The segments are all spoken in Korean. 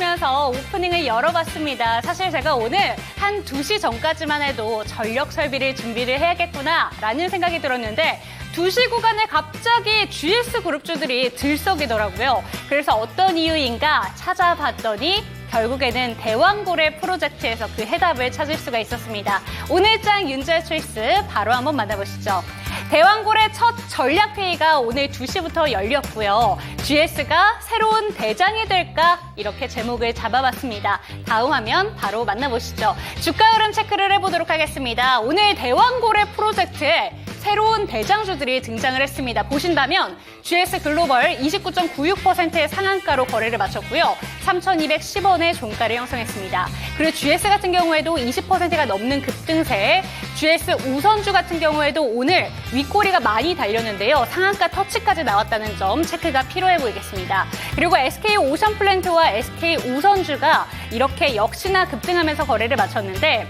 맞으면서 오프닝을 열어봤습니다. 사실 제가 오늘 한 2시 전까지만 해도 전력 설비를 준비를 해야겠구나라는 생각이 들었는데 2시 구간에 갑자기 GS 그룹주들이 들썩이더라고요. 그래서 어떤 이유인가 찾아봤더니 결국에는 대왕고래 프로젝트에서 그 해답을 찾을 수가 있었습니다. 오늘 장 윤재 초이스 바로 한번 만나보시죠. 대왕고래 첫 전략회의가 오늘 2시부터 열렸고요. GS가 새로운 대장이 될까? 이렇게 제목을 잡아봤습니다. 다음 화면 바로 만나보시죠. 주가 흐름 체크를 해보도록 하겠습니다. 오늘 대왕고래 프로젝트에 새로운 대장주들이 등장을 했습니다. 보신다면 GS 글로벌 29.96%의 상한가로 거래를 마쳤고요. 3,210원의 종가를 형성했습니다. 그리고 GS 같은 경우에도 20%가 넘는 급등세, GS 우선주 같은 경우에도 오늘 윗꼬리가 많이 달렸는데요. 상한가 터치까지 나왔다는 점 체크가 필요해 보이겠습니다. 그리고 SK 오션플랜트와 SK 우선주가 이렇게 역시나 급등하면서 거래를 마쳤는데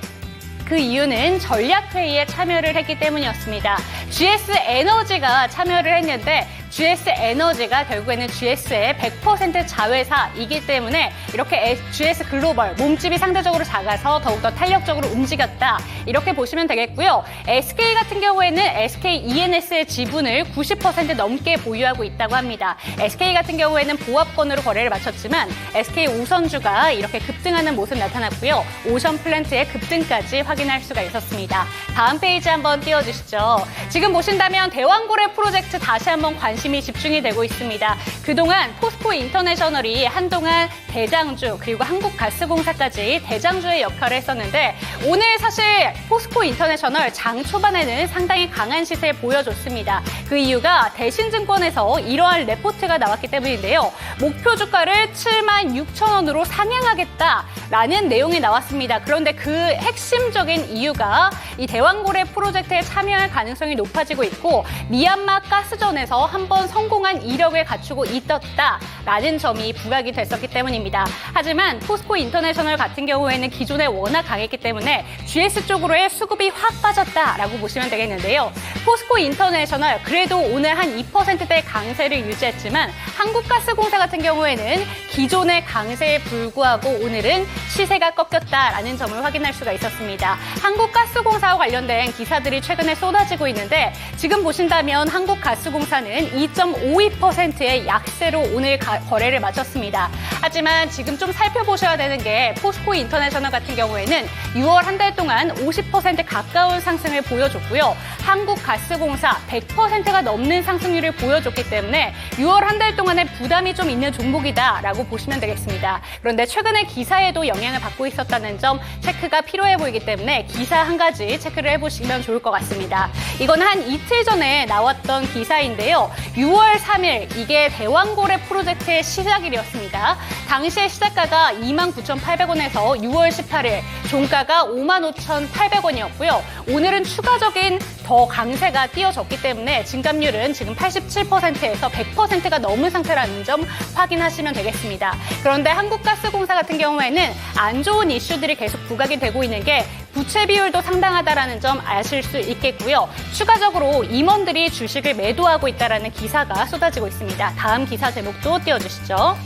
그 이유는 전략회의에 참여를 했기 때문이었습니다. GS 에너지가 참여를 했는데 GS 에너지가 결국에는 GS의 100% 자회사이기 때문에 이렇게 GS 글로벌 몸집이 상대적으로 작아서 더욱더 탄력적으로 움직였다. 이렇게 보시면 되겠고요. SK 같은 경우에는 SK E&S의 지분을 90% 넘게 보유하고 있다고 합니다. SK 같은 경우에는 보합권으로 거래를 마쳤지만 SK 우선주가 이렇게 급등하는 모습 나타났고요. 오션플랜트의 급등까지 확인할 수가 있었습니다. 다음 페이지 한번 띄워주시죠. 지금 보신다면 대왕고래 프로젝트 다시 한번 관심이 집중이 되고 있습니다. 그동안 포스코 인터내셔널이 한동안 대장주 그리고 한국가스공사까지 대장주의 역할을 했었는데 오늘 사실 포스코 인터내셔널 장 초반에는 상당히 강한 시세 보여줬습니다. 그 이유가 대신증권에서 이러한 레포트가 나왔기 때문인데요. 목표 주가를 76,000원으로 상향하겠다라는 내용이 나왔습니다. 그런데 그 핵심적인 이유가 이 대왕고래 프로젝트에 참여할 가능성이 높아지고 있고 미얀마 가스전에서 한번 성공한 이력을 갖추고 있었다라는 점이 부각이 됐었기 때문입니다. 하지만 포스코 인터내셔널 같은 경우에는 기존에 워낙 강했기 때문에 GS 쪽으로의 수급이 확 빠졌다라고 보시면 되겠는데요. 포스코 인터내셔널 그래도 오늘 한 2%대 강세를 유지했지만 한국가스공사 같은 경우에는 기존의 강세에 불구하고 오늘은 시세가 꺾였다라는 점을 확인할 수가 있었습니다. 한국가스공사와 관련된 기사들이 최근에 쏟아지고 있는데 지금 보신다면 한국가스공사는 2.52%의 약세로 오늘 거래를 마쳤습니다. 하지만 지금 좀 살펴보셔야 되는 게 포스코 인터내셔널 같은 경우에는 6월 한 달 동안 50% 가까운 상승을 보여줬고요. 한국가스공사 100%가 넘는 상승률을 보여줬기 때문에 6월 한 달 동안의 부담이 좀 있는 종목이다라고 보시면 되겠습니다. 그런데 최근에 기사에도 영향을 받고 있었다는 점 체크가 필요해 보이기 때문에 기사 한 가지 체크를 해보시면 좋을 것 같습니다. 이건 한 이틀 전에 나왔던 기사인데요. 6월 3일 이게 대왕고래 프로젝트의 시작일이었습니다. 당시의 시작가가 29,800원에서 6월 18일 종가가 55,800원이었고요. 오늘은 추가적인 더 강세가 띄어졌기 때문에 증감률은 지금 87%에서 100%가 넘은 상태라는 점 확인하시면 되겠습니다. 그런데 한국가스공사 같은 경우에는 안 좋은 이슈들이 계속 부각이 되고 있는 게 부채 비율도 상당하다라는 점 아실 수 있겠고요. 추가적으로 임원들이 주식을 매도하고 있다라는 기사가 쏟아지고 있습니다. 다음 기사 제목도 띄워주시죠.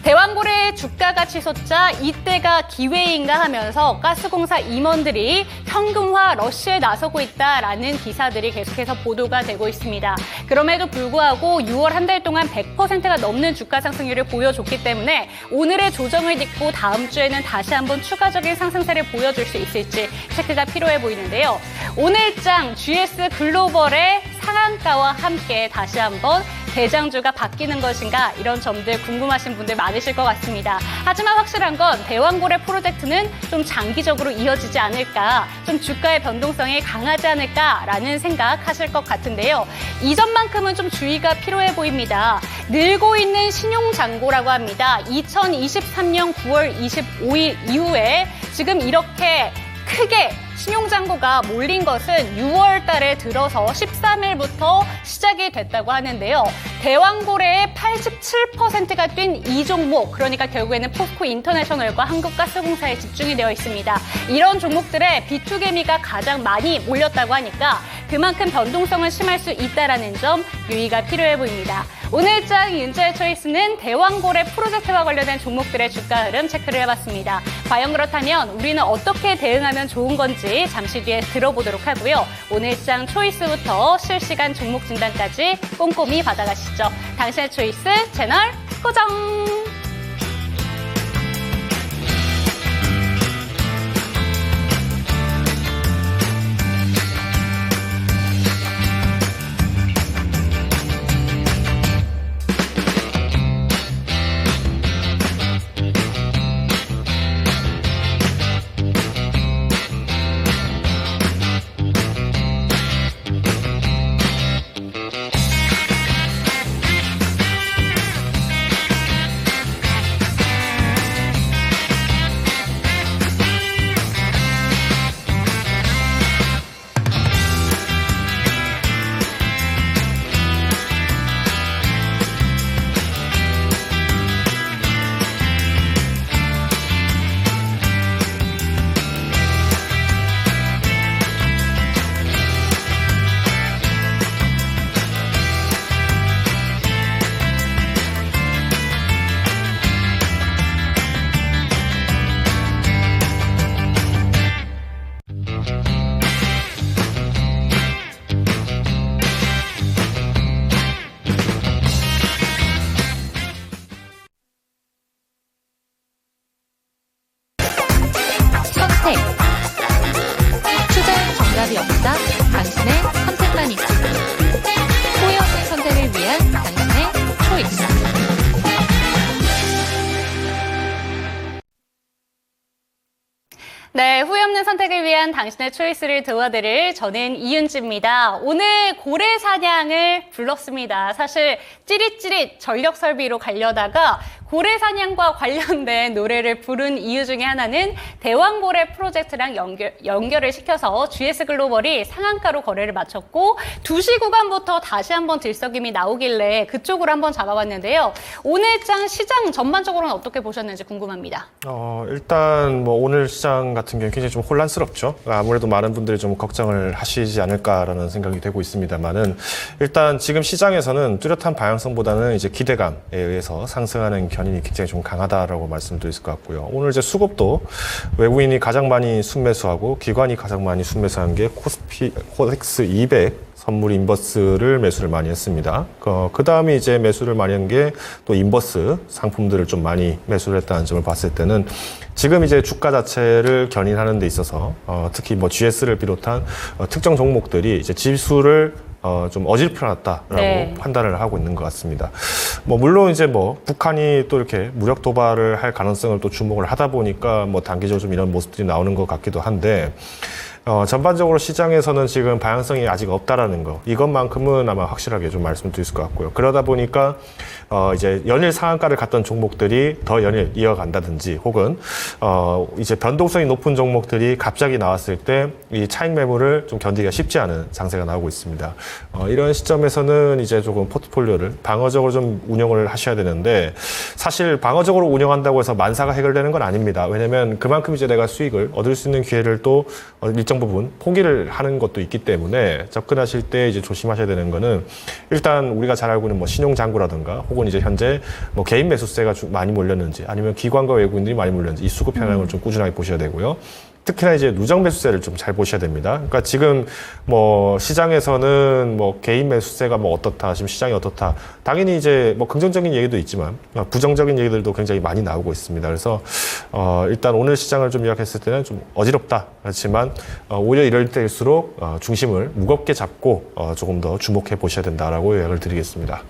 대왕고래의 주가가 치솟자 이때가 기회인가 하면서 가스공사 임원들이 현금화 러시에 나서고 있다라는 기사들이 계속해서 보도가 되고 있습니다. 그럼에도 불구하고 6월 한 달 동안 100%가 넘는 주가 상승률을 보여줬기 때문에 오늘의 조정을 딛고 다음 주에는 다시 한번 추가적인 상승세를 보여줄 수 있을지 체크가 필요해 보이는데요. 오늘장 GS 글로벌의 상한가와 함께 다시 한번 대장주가 바뀌는 것인가 이런 점들 궁금하신 분들 많으실 것 같습니다. 하지만 확실한 건 대왕고래 프로젝트는 좀 장기적으로 이어지지 않을까, 좀 주가의 변동성이 강하지 않을까라는 생각하실 것 같은데요. 이전만큼은 좀 주의가 필요해 보입니다. 늘고 있는 신용잔고라고 합니다. 2023년 9월 25일 이후에 지금 이렇게 크게 신용장고가 몰린 것은 6월 달에 들어서 13일부터 시작이 됐다고 하는데요. 대왕고래의 87%가 뛴 이 종목, 그러니까 결국에는 포스코 인터내셔널과 한국가스공사에 집중이 되어 있습니다. 이런 종목들의 비투개미가 가장 많이 몰렸다고 하니까 그만큼 변동성은 심할 수 있다는 점 유의가 필요해 보입니다. 오늘 장 윤자의 초이스는 대왕고래 프로젝트와 관련된 종목들의 주가 흐름 체크를 해봤습니다. 과연 그렇다면 우리는 어떻게 대응하면 좋은 건지 잠시 뒤에 들어보도록 하고요. 오늘 장 초이스부터 실시간 종목 진단까지 꼼꼼히 받아가시죠. 당신의 초이스 채널 고정! 선택. 투자엔 정답이 없다. 당신의 선택만 있을 뿐. 후회 없는 선택을 위한 당신의 초이스. 네, 후회 없는 선택을 위한 당신의 초이스를 도와드릴 저는 이윤지입니다. 오늘 고래 사냥을 불렀습니다. 사실 찌릿찌릿 전력 설비로 가려다가 고래 사냥과 관련된 노래를 부른 이유 중에 하나는 대왕고래 프로젝트랑 연결을 시켜서 GS 글로벌이 상한가로 거래를 마쳤고 2시 구간부터 다시 한번 들썩임이 나오길래 그쪽으로 한번 잡아봤는데요. 오늘 장 시장 전반적으로는 어떻게 보셨는지 궁금합니다. 일단 뭐 오늘 시장 같은 경우는 굉장히 좀 혼란스럽죠. 아무래도 많은 분들이 좀 걱정을 하시지 않을까라는 생각이 되고 있습니다만은 일단 지금 시장에서는 뚜렷한 방향성보다는 이제 기대감에 의해서 상승하는 견인이 굉장히 좀 강하다라고 말씀드릴 수 있을 것 같고요. 오늘 이제 수급도 외국인이 가장 많이 순매수하고 기관이 가장 많이 순매수한 게 코덱스 200 선물 인버스를 매수를 많이 했습니다. 그 다음에 이제 매수를 많이 한 게 또 인버스 상품들을 좀 많이 매수를 했다는 점을 봤을 때는 지금 이제 주가 자체를 견인하는 데 있어서 특히 뭐 GS를 비롯한 특정 종목들이 이제 지수를 좀 어질프하다라고 네. 판단을 하고 있는 것 같습니다. 뭐 물론 이제 뭐 북한이 또 이렇게 무력 도발을 할 가능성을 또 주목을 하다 보니까 뭐 단기적으로 좀 이런 모습들이 나오는 것 같기도 한데. 전반적으로 시장에서는 지금 방향성이 아직 없다라는 거, 이것만큼은 아마 확실하게 좀 말씀드릴 수 있을 것 같고요. 그러다 보니까 이제 연일 상한가를 갔던 종목들이 더 연일 이어간다든지, 혹은 이제 변동성이 높은 종목들이 갑자기 나왔을 때 이 차익 매물을 좀 견디기가 쉽지 않은 장세가 나오고 있습니다. 이런 시점에서는 이제 조금 포트폴리오를 방어적으로 좀 운영을 하셔야 되는데, 사실 방어적으로 운영한다고 해서 만사가 해결되는 건 아닙니다. 왜냐면 그만큼 이제 내가 수익을 얻을 수 있는 기회를 또 일정 부분 포기를 하는 것도 있기 때문에 접근하실 때 이제 조심하셔야 되는 거는, 일단 우리가 잘 알고 있는 뭐 신용장구라든가, 혹은 이제 현재 뭐 개인 매수세가 많이 몰렸는지, 아니면 기관과 외국인들이 많이 몰렸는지, 이 수급 현황을 좀 꾸준하게 보셔야 되고요. 특히나 이제 누적 매수세를 좀 잘 보셔야 됩니다. 그러니까 지금 뭐 시장에서는 뭐 개인 매수세가 뭐 어떻다, 지금 시장이 어떻다, 당연히 이제 뭐 긍정적인 얘기도 있지만 부정적인 얘기들도 굉장히 많이 나오고 있습니다. 그래서 일단 오늘 시장을 좀 요약했을 때는 좀 어지럽다. 그렇지만 오히려 이럴 때일수록 중심을 무겁게 잡고 조금 더 주목해 보셔야 된다라고 요약을 드리겠습니다.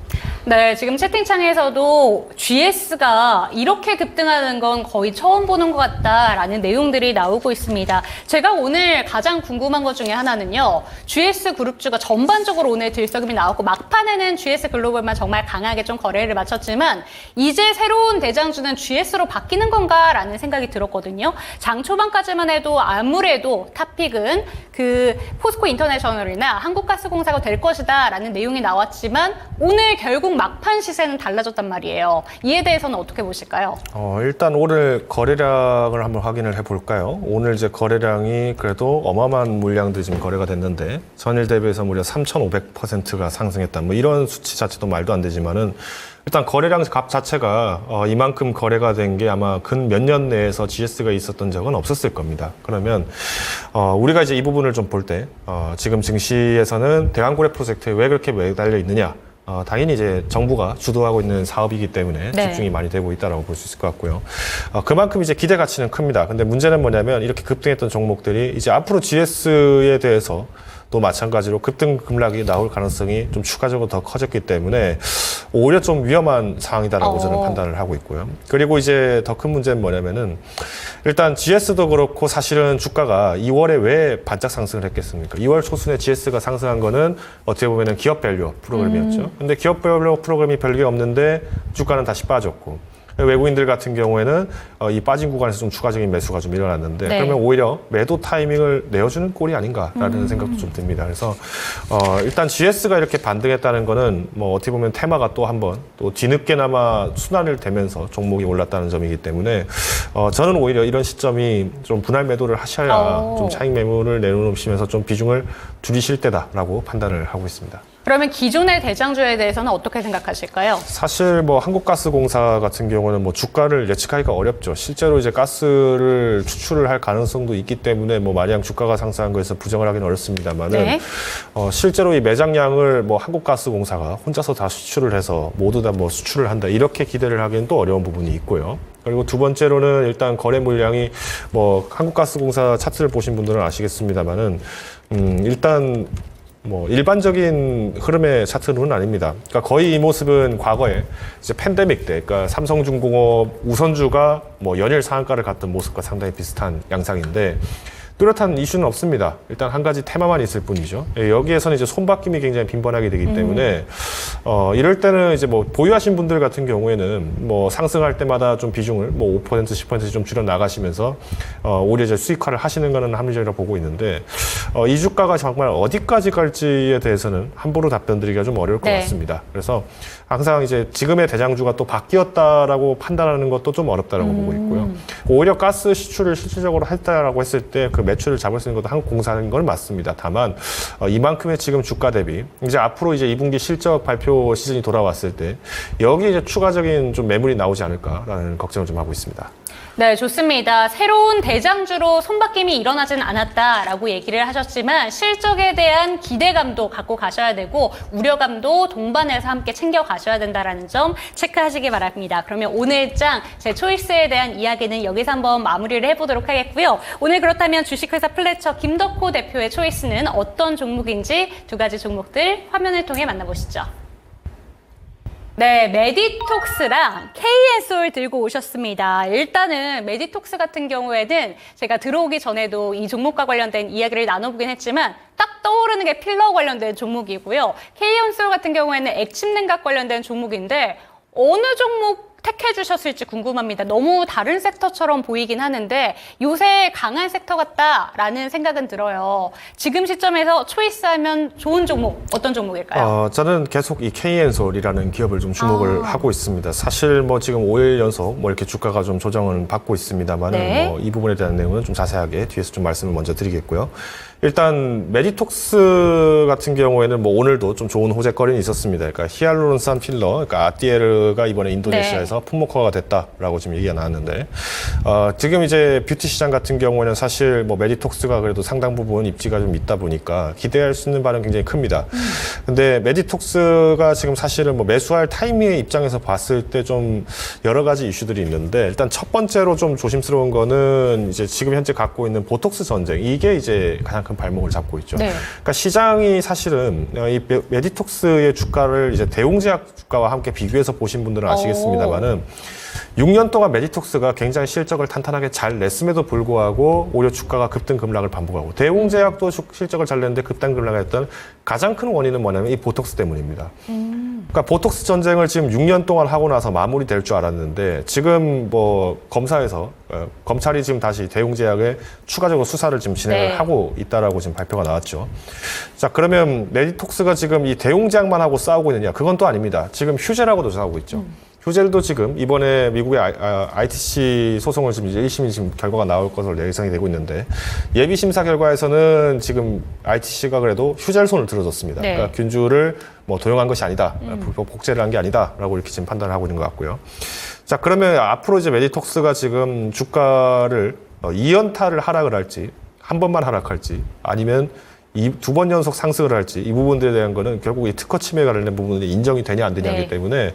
네, 지금 채팅창에서도 GS가 이렇게 급등하는 건 거의 처음 보는 것 같다라는 내용들이 나오고 있습니다. 좋습니다. 제가 오늘 가장 궁금한 것 중에 하나는요. GS 그룹주가 전반적으로 오늘 들썩임이 나왔고 막판에는 GS 글로벌만 정말 강하게 좀 거래를 마쳤지만 이제 새로운 대장주는 GS로 바뀌는 건가라는 생각이 들었거든요. 장 초반까지만 해도 아무래도 탑픽은 그 포스코 인터내셔널이나 한국가스공사가 될 것이다라는 내용이 나왔지만 오늘 결국 막판 시세는 달라졌단 말이에요. 이에 대해서는 어떻게 보실까요? 일단 오늘 거래량을 한번 확인을 해볼까요? 오늘 이제 거래량이 그래도 어마어마한 물량들이 지금 거래가 됐는데 전일 대비해서 무려 3,500%가 상승했다. 뭐 이런 수치 자체도 말도 안 되지만은 일단 거래량 값 자체가 이만큼 거래가 된 게 아마 근 몇 년 내에서 GS가 있었던 적은 없었을 겁니다. 그러면 우리가 이제 이 부분을 좀 볼 때 지금 증시에서는 대왕거래 프로젝트에 왜 그렇게 매달려 있느냐? 당연히 이제 정부가 주도하고 있는 사업이기 때문에 네. 집중이 많이 되고 있다라고 볼 수 있을 것 같고요. 그만큼 이제 기대 가치는 큽니다. 근데 문제는 뭐냐면 이렇게 급등했던 종목들이 이제 앞으로 GS에 대해서 또 마찬가지로 급등 급락이 나올 가능성이 좀 추가적으로 더 커졌기 때문에 오히려 좀 위험한 상황이다라고 저는 판단을 하고 있고요. 그리고 이제 더 큰 문제는 뭐냐면은 일단 GS도 그렇고 사실은 주가가 2월에 왜 반짝 상승을 했겠습니까? 2월 초순에 GS가 상승한 거는 어떻게 보면은 기업 밸류 프로그램이었죠. 근데 기업 밸류 프로그램이 별게 없는데 주가는 다시 빠졌고 외국인들 같은 경우에는 이 빠진 구간에서 좀 추가적인 매수가 좀 일어났는데 네. 그러면 오히려 매도 타이밍을 내어주는 꼴이 아닌가라는 생각도 좀 듭니다. 그래서 일단 GS가 이렇게 반등했다는 거는 뭐 어떻게 보면 테마가 또 한번 또 뒤늦게나마 순환을 되면서 종목이 올랐다는 점이기 때문에 저는 오히려 이런 시점이 좀 분할 매도를 하셔야 좀 차익 매물을 내놓으시면서 좀 비중을 줄이실 때다라고 판단을 하고 있습니다. 그러면 기존의 대장주에 대해서는 어떻게 생각하실까요? 사실 뭐 한국가스공사 같은 경우는 뭐 주가를 예측하기가 어렵죠. 실제로 이제 가스를 추출을 할 가능성도 있기 때문에 뭐 마냥 주가가 상승한 거에서 부정을 하기는 어렵습니다만은 네. 실제로 이 매장량을 뭐 한국가스공사가 혼자서 다 수출을 해서 모두 다 뭐 수출을 한다 이렇게 기대를 하기는 또 어려운 부분이 있고요. 그리고 두 번째로는 일단 거래 물량이 뭐 한국가스공사 차트를 보신 분들은 아시겠습니다만은 일단 뭐 일반적인 흐름의 차트는 아닙니다. 그러니까 거의 이 모습은 과거에 이제 팬데믹 때, 그러니까 삼성중공업 우선주가 뭐 연일 상한가를 갔던 모습과 상당히 비슷한 양상인데 뚜렷한 이슈는 없습니다. 일단 한 가지 테마만 있을 뿐이죠. 여기에서는 이제 손바뀜이 굉장히 빈번하게 되기 때문에 이럴 때는 이제 뭐 보유하신 분들 같은 경우에는 뭐 상승할 때마다 좀 비중을 뭐 5% 10% 좀 줄여 나가시면서 오히려 이제 수익화를 하시는 거는 합리적이라고 보고 있는데 이 주가가 정말 어디까지 갈지에 대해서는 함부로 답변드리기가 좀 어려울 것 네. 같습니다. 그래서 항상 이제 지금의 대장주가 또 바뀌었다라고 판단하는 것도 좀 어렵다라고 보고 있고요. 오히려 가스 시출을 실질적으로 했다라고 했을 때 그 매출을 잡을 수 있는 것도 한국공사인 건 맞습니다. 다만 이만큼의 지금 주가 대비 이제 앞으로 이제 2분기 실적 발표 시즌이 돌아왔을 때 여기 이제 추가적인 좀 매물이 나오지 않을까라는 걱정을 좀 하고 있습니다. 네, 좋습니다. 새로운 대장주로 손바뀜이 일어나진 않았다라고 얘기를 하셨지만 실적에 대한 기대감도 갖고 가셔야 되고 우려감도 동반해서 함께 챙겨가셔야 된다는 점 체크하시기 바랍니다. 그러면 오늘 장 제 초이스에 대한 이야기는 여기서 한번 마무리를 해보도록 하겠고요. 오늘 그렇다면 주식회사 플래처 김덕호 대표의 초이스는 어떤 종목인지 두 가지 종목들 화면을 통해 만나보시죠. 네, 메디톡스랑 KN솔 들고 오셨습니다. 일단은 메디톡스 같은 경우에는 제가 들어오기 전에도 이 종목과 관련된 이야기를 나눠보긴 했지만 딱 떠오르는 게 필러 관련된 종목이고요. KN솔 같은 경우에는 액침냉각 관련된 종목인데 어느 종목 택해 주셨을지 궁금합니다. 너무 다른 섹터처럼 보이긴 하는데 요새 강한 섹터 같다라는 생각은 들어요. 지금 시점에서 초이스하면 좋은 종목 어떤 종목일까요? 저는 계속 이 KN솔이라는 기업을 좀 주목을 하고 있습니다. 사실 뭐 지금 5일 연속 뭐 이렇게 주가가 좀 조정을 받고 있습니다만은 네. 뭐 이 부분에 대한 내용은 좀 자세하게 뒤에서 좀 말씀을 먼저 드리겠고요. 일단 메디톡스 같은 경우에는 뭐 오늘도 좀 좋은 호재거리는 있었습니다. 그러니까 히알루론산 필러, 그러니까 아띠에르가 이번에 인도네시아에서 품목화가 됐다라고 지금 얘기가 나왔는데 지금 이제 뷰티 시장 같은 경우에는 사실 뭐 메디톡스가 그래도 상당 부분 입지가 좀 있다 보니까 기대할 수 있는 바는 굉장히 큽니다. 근데 메디톡스가 지금 사실은 뭐 매수할 타이밍의 입장에서 봤을 때 좀 여러 가지 이슈들이 있는데 일단 첫 번째로 좀 조심스러운 거는 이제 지금 현재 갖고 있는 보톡스 전쟁 이게 이제 가장 큰 발목을 잡고 있죠. 네. 그러니까 시장이 사실은 이 메디톡스의 주가를 이제 대웅제약 주가와 함께 비교해서 보신 분들은 아시겠습니다만은 6년 동안 메디톡스가 굉장히 실적을 탄탄하게 잘 냈음에도 불구하고 오히려 주가가 급등 급락을 반복하고 대웅제약도 실적을 잘 냈는데 급등 급락을 했던 가장 큰 원인은 뭐냐면 이 보톡스 때문입니다. 그러니까 보톡스 전쟁을 지금 6년 동안 하고 나서 마무리될 줄 알았는데 지금 뭐 검사에서 검찰이 지금 다시 대웅제약에 추가적으로 수사를 지금 진행을 네. 하고 있다라고 지금 발표가 나왔죠. 자, 그러면 메디톡스가 지금 이 대웅제약만 하고 싸우고 있느냐? 그건 또 아닙니다. 지금 휴젤하고도 싸우고 있죠. 휴젤도 지금 이번에 미국의 ITC 소송을 지금 이제 1심이 지금 결과가 나올 것으로 예상이 되고 있는데 예비 심사 결과에서는 지금 ITC가 그래도 휴젤 손을 들어줬습니다. 네. 그러니까 균주를 뭐 도용한 것이 아니다, 불법 복제를 한 게 아니다라고 이렇게 지금 판단을 하고 있는 것 같고요. 자, 그러면 앞으로 이제 메디톡스가 지금 주가를 2연타를 하락을 할지 한 번만 하락할지 아니면 두 번 연속 상승을 할지 이 부분들에 대한 거는 결국 이 특허 침해에 관련된 부분들이 인정이 되냐 안 되냐이기 네. 때문에.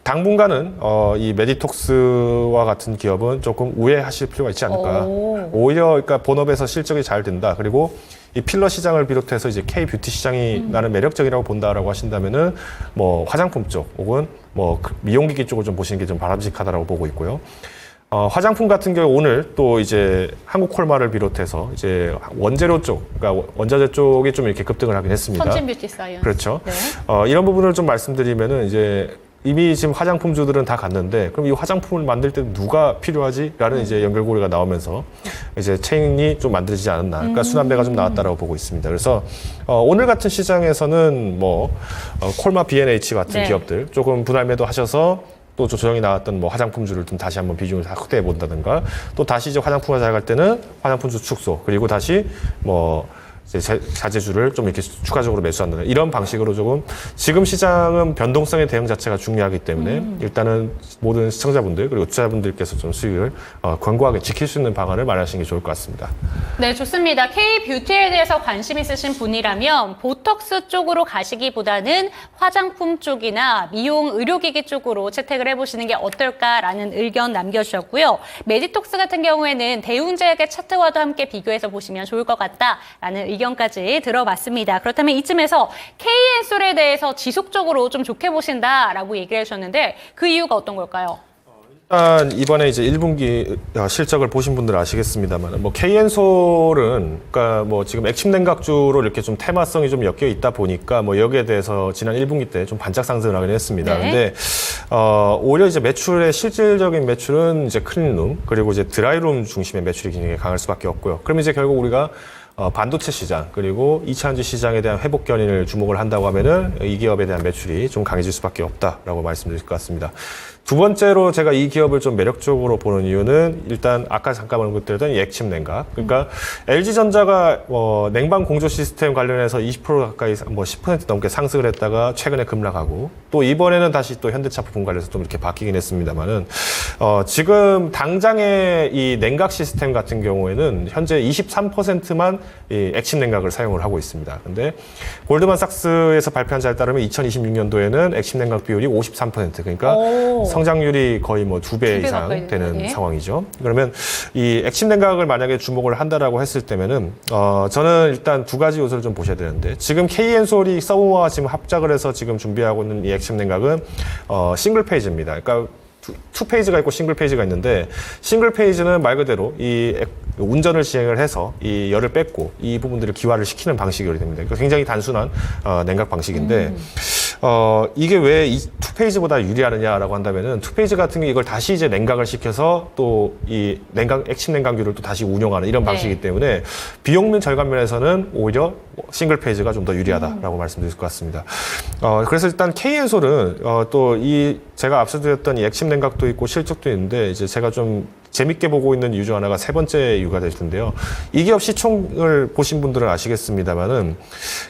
당분간은 이 메디톡스와 같은 기업은 조금 우회하실 필요가 있지 않을까. 오히려 그러니까 본업에서 실적이 잘 된다. 그리고 이 필러 시장을 비롯해서 이제 K-뷰티 시장이 나는 매력적이라고 본다라고 하신다면은 뭐 화장품 쪽 혹은 뭐 미용기기 쪽을 좀 보시는 게 좀 바람직하다라고 보고 있고요. 화장품 같은 경우 오늘 또 이제 한국콜마를 비롯해서 이제 원재료 쪽, 그러니까 원자재 쪽이 좀 이렇게 급등을 하긴 했습니다. 선진 뷰티 사이언스. 그렇죠. 네. 이런 부분을 좀 말씀드리면은 이제 이미 지금 화장품주들은 다 갔는데 그럼 이 화장품을 만들 때 누가 필요하지?라는 이제 연결고리가 나오면서 이제 체인이 좀 만들어지지 않았나. 그러니까 순환배가 좀 나왔다라고 보고 있습니다. 그래서 오늘 같은 시장에서는 뭐 콜마 B&H 같은 네. 기업들 조금 분할 매도 하셔서 또 조정이 나왔던 뭐 화장품주를 좀 다시 한번 비중을 확대해 본다든가 또 다시 이제 화장품화 잘 갈 때는 화장품주 축소 그리고 다시 뭐 이제 자재주를 좀 이렇게 추가적으로 매수한다는 이런 방식으로 조금 지금 시장은 변동성의 대응 자체가 중요하기 때문에 일단은 모든 시청자분들 그리고 투자자분들께서 좀 수익을 견고하게 지킬 수 있는 방안을 마련하시는 게 좋을 것 같습니다. 네, 좋습니다. K-뷰티에 대해서 관심 있으신 분이라면 보톡스 쪽으로 가시기보다는 화장품 쪽이나 미용 의료기기 쪽으로 채택을 해보시는 게 어떨까라는 의견 남겨주셨고요. 메디톡스 같은 경우에는 대웅제약의 차트와도 함께 비교해서 보시면 좋을 것 같다라는 의견까지 들어봤습니다. 그렇다면 이쯤에서 K-엔솔에 대해서 지속적으로 좀 좋게 보신다라고 얘기를 해주셨는데 그 이유가 어떤 걸까요? 일단 이번에 이제 1분기 실적을 보신 분들 아시겠습니다만 뭐 K-엔솔은 그러니까 뭐 지금 액침 냉각주로 이렇게 좀 테마성이 좀 엮여 있다 보니까 뭐 여기에 대해서 지난 1분기 때 좀 반짝 상승을 하긴 했습니다. 네. 근데 오히려 이제 매출의 실질적인 매출은 이제 클린룸 그리고 이제 드라이룸 중심의 매출이 굉장히 강할 수밖에 없고요. 그럼 이제 결국 우리가 반도체 시장 그리고 2차전지 시장에 대한 회복 견인을 주목을 한다고 하면은 이 기업에 대한 매출이 좀 강해질 수밖에 없다라고 말씀드릴 것 같습니다. 두 번째로 제가 이 기업을 좀 매력적으로 보는 이유는 일단 아까 잠깐 언급드렸던 이 액침 냉각. 그러니까 LG전자가 냉방 공조 시스템 관련해서 20% 가까이 뭐 10% 넘게 상승을 했다가 최근에 급락하고 또 이번에는 다시 또 현대차 부품 관련해서 좀 이렇게 바뀌긴 했습니다만은 지금 당장의 이 냉각 시스템 같은 경우에는 현재 23%만 이 액침 냉각을 사용을 하고 있습니다. 근데 골드만삭스에서 발표한 자에 따르면 2026년도에는 액침 냉각 비율이 53% 그러니까 성장률이 거의 뭐 2배 이상 가까이 되는 되네. 상황이죠. 그러면 이 액침 냉각을 만약에 주목을 한다라고 했을 때면은 저는 일단 두 가지 요소를 좀 보셔야 되는데 지금 K-엔솔이 서브와 지금 합작을 해서 지금 준비하고 있는 이 액침 냉각은 싱글 페이지입니다. 그러니까 투 페이지가 있고 싱글 페이지가 있는데 싱글 페이지는 말 그대로 이 운전을 시행을 해서 이 열을 뺏고 이 부분들을 기화를 시키는 방식이 됩니다. 그러니까 굉장히 단순한 냉각 방식인데 이게 왜 이 투 페이지보다 유리하느냐라고 한다면은 투 페이지 같은 게 이걸 다시 이제 냉각을 시켜서 또 이 액침 냉각유를 또 다시 운용하는 이런 방식이기 때문에 비용면 절감 면에서는 오히려 싱글 페이지가 좀 더 유리하다라고 말씀드릴 것 같습니다. 그래서 일단 K-엔솔은 또 이 제가 앞서 드렸던 이 액침 냉각도 있고 실적도 있는데 이제 제가 좀 재밌게 보고 있는 이유 중 하나가 세 번째 이유가 될 텐데요. 이 기업 시총을 보신 분들은 아시겠습니다만은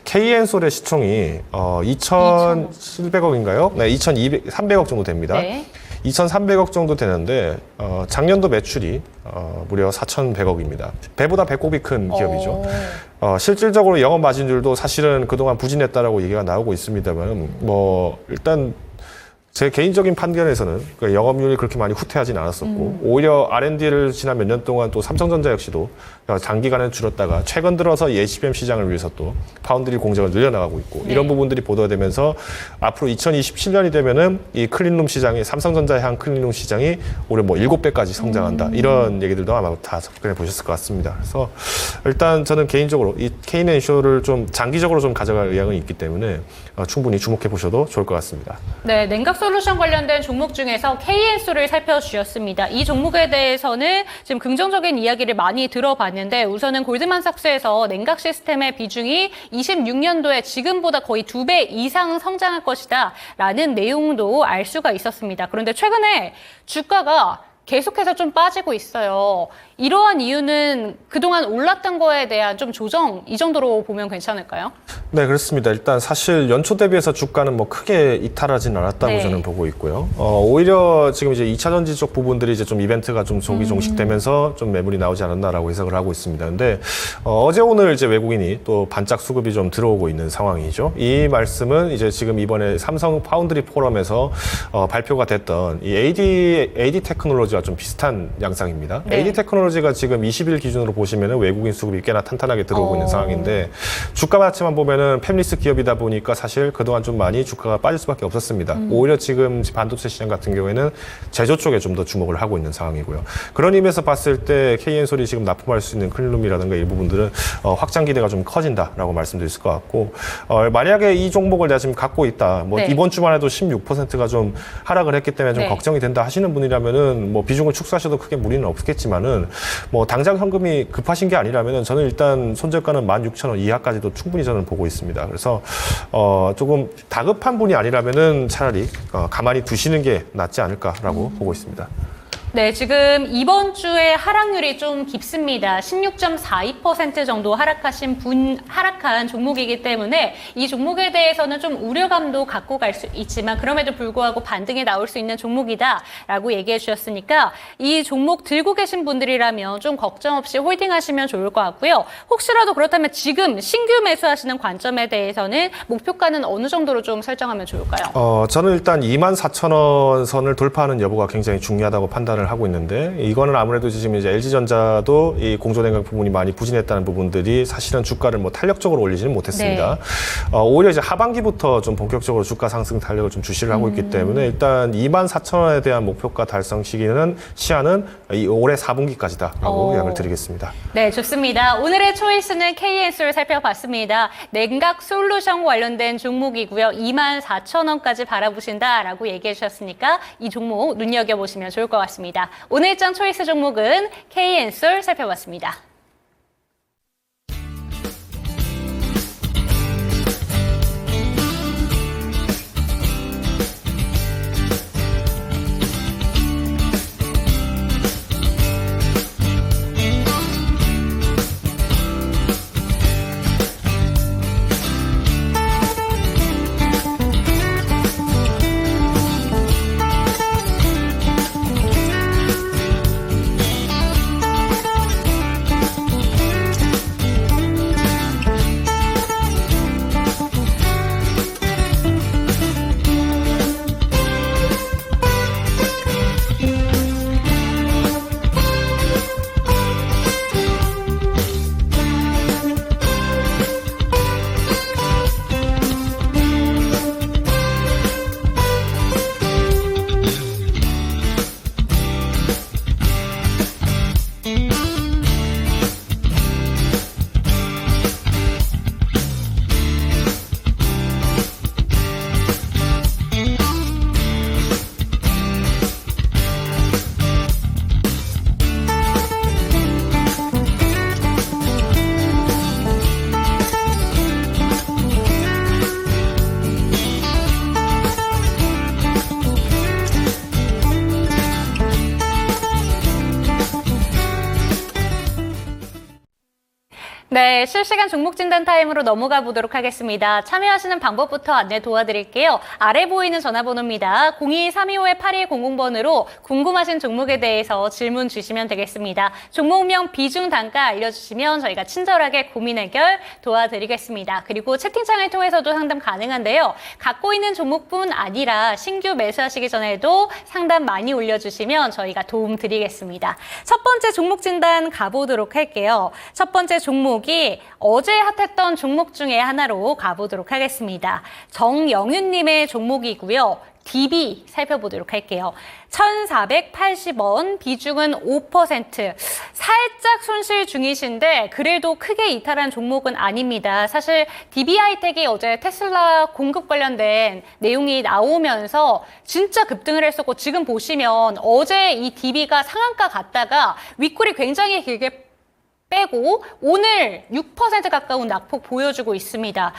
K-엔솔의 시총이 2,700억인가요? 네, 2,300억 정도 됩니다. 네. 2,300억 정도 되는데 작년도 매출이 무려 4,100억입니다. 배보다 배꼽이 큰 기업이죠. 실질적으로 영업 마진율도 사실은 그동안 부진했다라고 얘기가 나오고 있습니다만 뭐 일단 제 개인적인 판단에서는 그러니까 영업률이 그렇게 많이 후퇴하진 않았었고 오히려 R&D를 지난 몇 년 동안 또 삼성전자 역시도 장기간에 줄었다가 최근 들어서 이 HBM 시장을 위해서 또 파운드리 공정을 늘려나가고 있고 이런 부분들이 보도가 되면서 앞으로 2027년이 되면은 이 클린룸 시장이 삼성전자의 한 클린룸 시장이 올해 뭐 7배까지 성장한다 이런 얘기들도 아마 다 접근해 보셨을 것 같습니다. 그래서 일단 저는 개인적으로 이 K엔쇼를 좀 장기적으로 좀 가져갈 의향은 있기 때문에 충분히 주목해 보셔도 좋을 것 같습니다. 네, 냉각 솔루션 관련된 종목 중에서 KN소를 살펴주셨습니다. 이 종목에 대해서는 지금 긍정적인 이야기를 많이 들어봤는데 우선은 골드만삭스에서 냉각 시스템의 비중이 26년도에 지금보다 거의 2배 이상 성장할 것이다 라는 내용도 알 수가 있었습니다. 그런데 최근에 주가가 계속해서 좀 빠지고 있어요. 이러한 이유는 그동안 올랐던 거에 대한 좀 조정, 이 정도로 보면 괜찮을까요? 네, 그렇습니다. 일단 사실 연초 대비해서 주가는 뭐 크게 이탈하진 않았다고 네. 저는 보고 있고요. 오히려 지금 이제 2차 전지 쪽 부분들이 이제 좀 이벤트가 좀 조기 종식되면서 좀 매물이 나오지 않았나라고 해석을 하고 있습니다. 근데 어제 오늘 이제 외국인이 또 반짝 수급이 좀 들어오고 있는 상황이죠. 이 말씀은 이제 지금 이번에 삼성 파운드리 포럼에서 발표가 됐던 이 AD 테크놀로지와 좀 비슷한 양상입니다. 네. AD 테크놀로지가 지금 20일 기준으로 보시면은 외국인 수급이 꽤나 탄탄하게 들어오고 있는 상황인데 주가 가치만 보면은 팹리스 기업이다 보니까 사실 그동안 좀 많이 주가가 빠질 수밖에 없었습니다. 오히려 지금 반도체 시장 같은 경우에는 제조 쪽에 좀 더 주목을 하고 있는 상황이고요. 그런 의미에서 봤을 때 KN솔이 지금 납품할 수 있는 클린룸이라든가 이 부분들은 확장 기대가 좀 커진다라고 말씀드릴 것 같고 만약에 이 종목을 내가 지금 갖고 있다. 뭐 네. 이번 주만 해도 16%가 좀 하락을 했기 때문에 좀 네. 걱정이 된다 하시는 분이라면은 뭐 비중을 축소하셔도 크게 무리는 없겠지만은 뭐 당장 현금이 급하신 게 아니라면은 저는 일단 손절가는 16,000원 이하까지도 충분히 저는 보고 있습니다. 그래서 조금 다급한 분이 아니라면은 차라리 가만히 두시는 게 낫지 않을까라고 보고 있습니다. 네, 지금 이번 주에 하락률이 좀 깊습니다. 16.42% 정도 하락한 종목이기 때문에 이 종목에 대해서는 좀 우려감도 갖고 갈 수 있지만 그럼에도 불구하고 반등이 나올 수 있는 종목이다라고 얘기해 주셨으니까 이 종목 들고 계신 분들이라면 좀 걱정 없이 홀딩하시면 좋을 것 같고요. 혹시라도 그렇다면 지금 신규 매수하시는 관점에 대해서는 목표가는 어느 정도로 좀 설정하면 좋을까요? 저는 일단 24,000원 선을 돌파하는 여부가 굉장히 중요하다고 판단을 하고 있는데 이거는 아무래도 지금 이제 LG전자도 이 공조냉각 부분이 많이 부진했다는 부분들이 사실은 주가를 뭐 탄력적으로 올리지는 못했습니다. 네. 오히려 이제 하반기부터 좀 본격적으로 주가 상승 탄력을 좀 주시를 하고 있기 때문에 일단 24,000원에 대한 목표가 달성 시기는 시한은 올해 4분기까지다라고 예약을 드리겠습니다. 네, 좋습니다. 오늘의 초이스는 KN소를 살펴봤습니다. 냉각 솔루션 관련된 종목이고요. 24,000원까지 바라보신다라고 얘기해 주셨으니까 이 종목 눈여겨보시면 좋을 것 같습니다. 오늘 장 초이스 종목은 KN솔 살펴봤습니다. 네, 실시간 종목 진단 타임으로 넘어가 보도록 하겠습니다. 참여하시는 방법부터 안내 도와드릴게요. 아래 보이는 전화번호입니다. 02-325-8100번으로 궁금하신 종목에 대해서 질문 주시면 되겠습니다. 종목명, 비중, 단가 알려주시면 저희가 친절하게 고민 해결 도와드리겠습니다. 그리고 채팅창을 통해서도 상담 가능한데요. 갖고 있는 종목뿐 아니라 신규 매수하시기 전에도 상담 많이 올려주시면 저희가 도움 드리겠습니다. 첫 번째 종목 진단 가보도록 할게요. 첫 번째 종목이 어제 핫했던 종목 중에 하나로 가보도록 하겠습니다. 정영윤님의 종목이고요. DB 살펴보도록 할게요. 1,480원, 비중은 5%. 살짝 손실 중이신데 그래도 크게 이탈한 종목은 아닙니다. 사실 DB 하이텍이 어제 테슬라 공급 관련된 내용이 나오면서 진짜 급등을 했었고 지금 보시면 어제 이 DB가 상한가 갔다가 윗골이 굉장히 길게 빼고 오늘 6% 가까운 낙폭 보여주고 있습니다.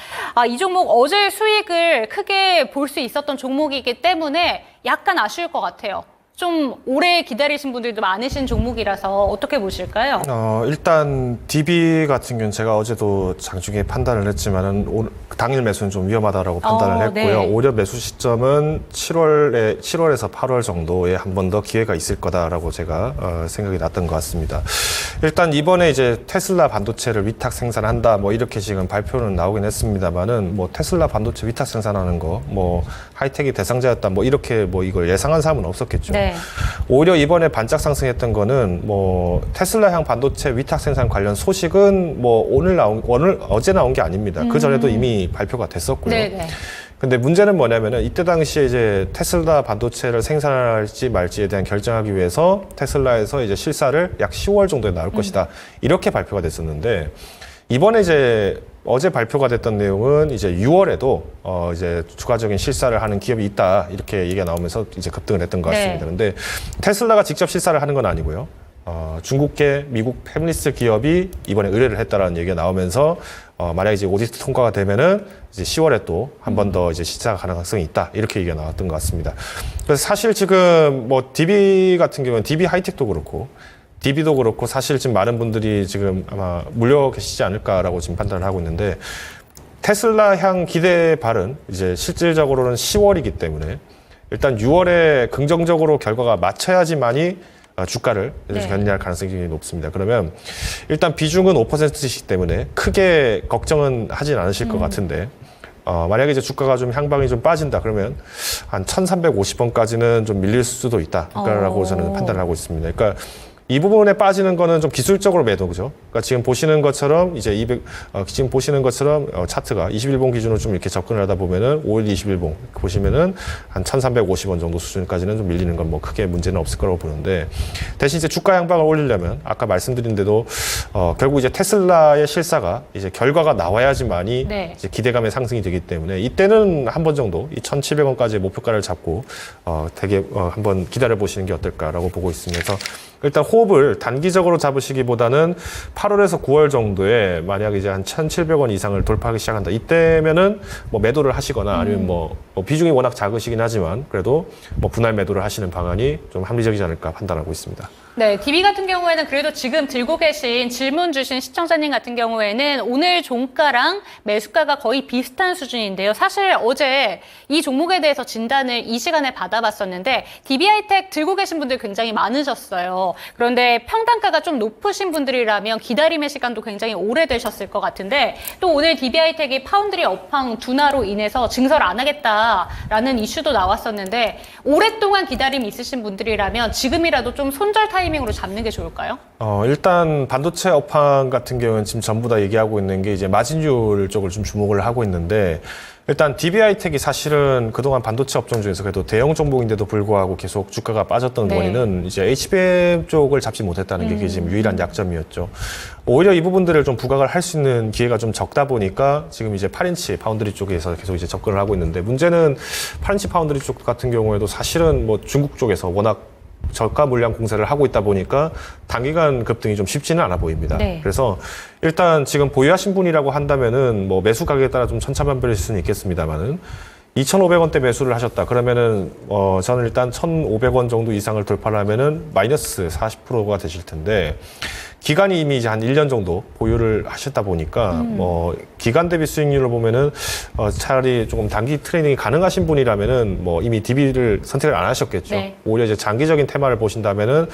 이 종목 어제 수익을 크게 볼 수 있었던 종목이기 때문에 약간 아쉬울 것 같아요. 좀 오래 기다리신 분들도 많으신 종목이라서 어떻게 보실까요? 일단 DB 같은 경우는 제가 어제도 장중에 판단을 했지만은 당일 매수는 좀 위험하다라고 판단을 했고요. 네. 오히려 매수 시점은 7월에서 8월 정도에 한 번 더 기회가 있을 거다라고 제가 생각이 났던 것 같습니다. 일단 이번에 이제 테슬라 반도체를 위탁 생산한다 뭐 이렇게 지금 발표는 나오긴 했습니다만은 뭐 테슬라 반도체 위탁 생산하는 거 뭐 하이텍이 대상자였다 뭐 이렇게 뭐 이걸 예상한 사람은 없었겠죠. 네. 오히려 이번에 반짝 상승했던 거는 뭐 테슬라향 반도체 위탁 생산 관련 소식은 뭐 어제 나온 게 아닙니다. 그 전에도 이미 발표가 됐었고요. 네네. 근데 문제는 뭐냐면은 이때 당시에 이제 테슬라 반도체를 생산할지 말지에 대한 결정하기 위해서 테슬라에서 이제 실사를 약 10월 정도에 나올 것이다. 이렇게 발표가 됐었는데 이번에 이제 어제 발표가 됐던 내용은 이제 6월에도 이제 추가적인 실사를 하는 기업이 있다 이렇게 얘기가 나오면서 이제 급등을 했던 것 같습니다. 근데 테슬라가 직접 실사를 하는 건 아니고요. 중국계 미국 패밀리스 기업이 이번에 의뢰를 했다라는 얘기가 나오면서 만약에 이제 오디트 통과가 되면은 이제 10월에 또 한 번 더 이제 실사 가능성이 있다 이렇게 얘기가 나왔던 것 같습니다. 그래서 사실 지금 뭐 DB 같은 경우는 DB 하이텍도 그렇고. DB도 그렇고 사실 지금 많은 분들이 지금 아마 물려 계시지 않을까라고 지금 판단을 하고 있는데 테슬라 향 기대 발은 이제 실질적으로는 10월이기 때문에 일단 6월에 긍정적으로 결과가 맞춰야지만이 주가를 견인할 가능성이 굉장히 높습니다. 그러면 일단 비중은 5%씩 때문에 크게 걱정은 하진 않으실 것 같은데 만약에 이제 주가가 좀 향방이 좀 빠진다 그러면 한 1,350원까지는 좀 밀릴 수도 있다라고 저는 판단을 하고 있습니다. 그러니까 이 부분에 빠지는 거는 좀 기술적으로 매도죠. 그러니까 지금 보시는 것처럼 이제 지금 보시는 것처럼 차트가 21봉 기준으로 좀 이렇게 접근을 하다 보면은 5일 21봉 보시면은 한 1,350원 정도 수준까지는 좀 밀리는 건 뭐 크게 문제는 없을 거라고 보는데 대신 이제 주가 향방을 올리려면 아까 말씀드린 대로 결국 이제 테슬라의 실사가 이제 결과가 나와야지만이 네. 이제 기대감의 상승이 되기 때문에 이때는 한 번 정도 이 1,700원까지의 목표가를 잡고 되게 한번 기다려 보시는 게 어떨까라고 보고 있으면서 일단 호흡을 단기적으로 잡으시기보다는 8월에서 9월 정도에 만약 이제 한 1,700원 이상을 돌파하기 시작한다. 이때면은 뭐 매도를 하시거나 아니면 뭐 비중이 워낙 작으시긴 하지만 그래도 뭐 분할 매도를 하시는 방안이 좀 합리적이지 않을까 판단하고 있습니다. 네, DB 같은 경우에는 그래도 지금 들고 계신 질문 주신 시청자님 같은 경우에는 오늘 종가랑 매수가가 거의 비슷한 수준인데요. 사실 어제 이 종목에 대해서 진단을 이 시간에 받아봤었는데 DB 하이텍 들고 계신 분들 굉장히 많으셨어요. 그런데 평단가가 좀 높으신 분들이라면 기다림의 시간도 굉장히 오래되셨을 것 같은데 또 오늘 DB 하이텍이 파운드리 업황 둔화로 인해서 증설 안 하겠다라는 이슈도 나왔었는데 오랫동안 기다림 있으신 분들이라면 지금이라도 좀 손절 타이밍으로 잡는 게 좋을까요? 일단 반도체 업황 같은 경우는 지금 전부 다 얘기하고 있는 게 이제 마진율 쪽을 좀 주목을 하고 있는데 일단 DB 하이텍이 사실은 그동안 반도체 업종 중에서 그래도 대형 종목인데도 불구하고 계속 주가가 빠졌던 네. 원인은 이제 HBM 쪽을 잡지 못했다는 게 지금 유일한 약점이었죠. 오히려 이 부분들을 좀 부각을 할 수 있는 기회가 좀 적다 보니까 지금 이제 8인치 파운드리 쪽에서 계속 이제 접근을 하고 있는데 문제는 8인치 파운드리 쪽 같은 경우에도 사실은 뭐 중국 쪽에서 워낙 저가 물량 공세를 하고 있다 보니까 단기간 급등이 좀 쉽지는 않아 보입니다. 네. 그래서 일단 지금 보유하신 분이라고 한다면은 뭐 매수 가격에 따라 좀 천차만별일 수는 있겠습니다만은 2,500원대 매수를 하셨다. 그러면은 저는 일단 1,500원 정도 이상을 돌파를 하면은 마이너스 40%가 되실 텐데 기간이 이미 이제 한 1년 정도 보유를 하셨다 보니까 뭐 기간 대비 수익률을 보면은 차라리 조금 단기 트레이딩이 가능하신 분이라면은 뭐 이미 DB를 선택을 안 하셨겠죠. 네. 오히려 이제 장기적인 테마를 보신다면은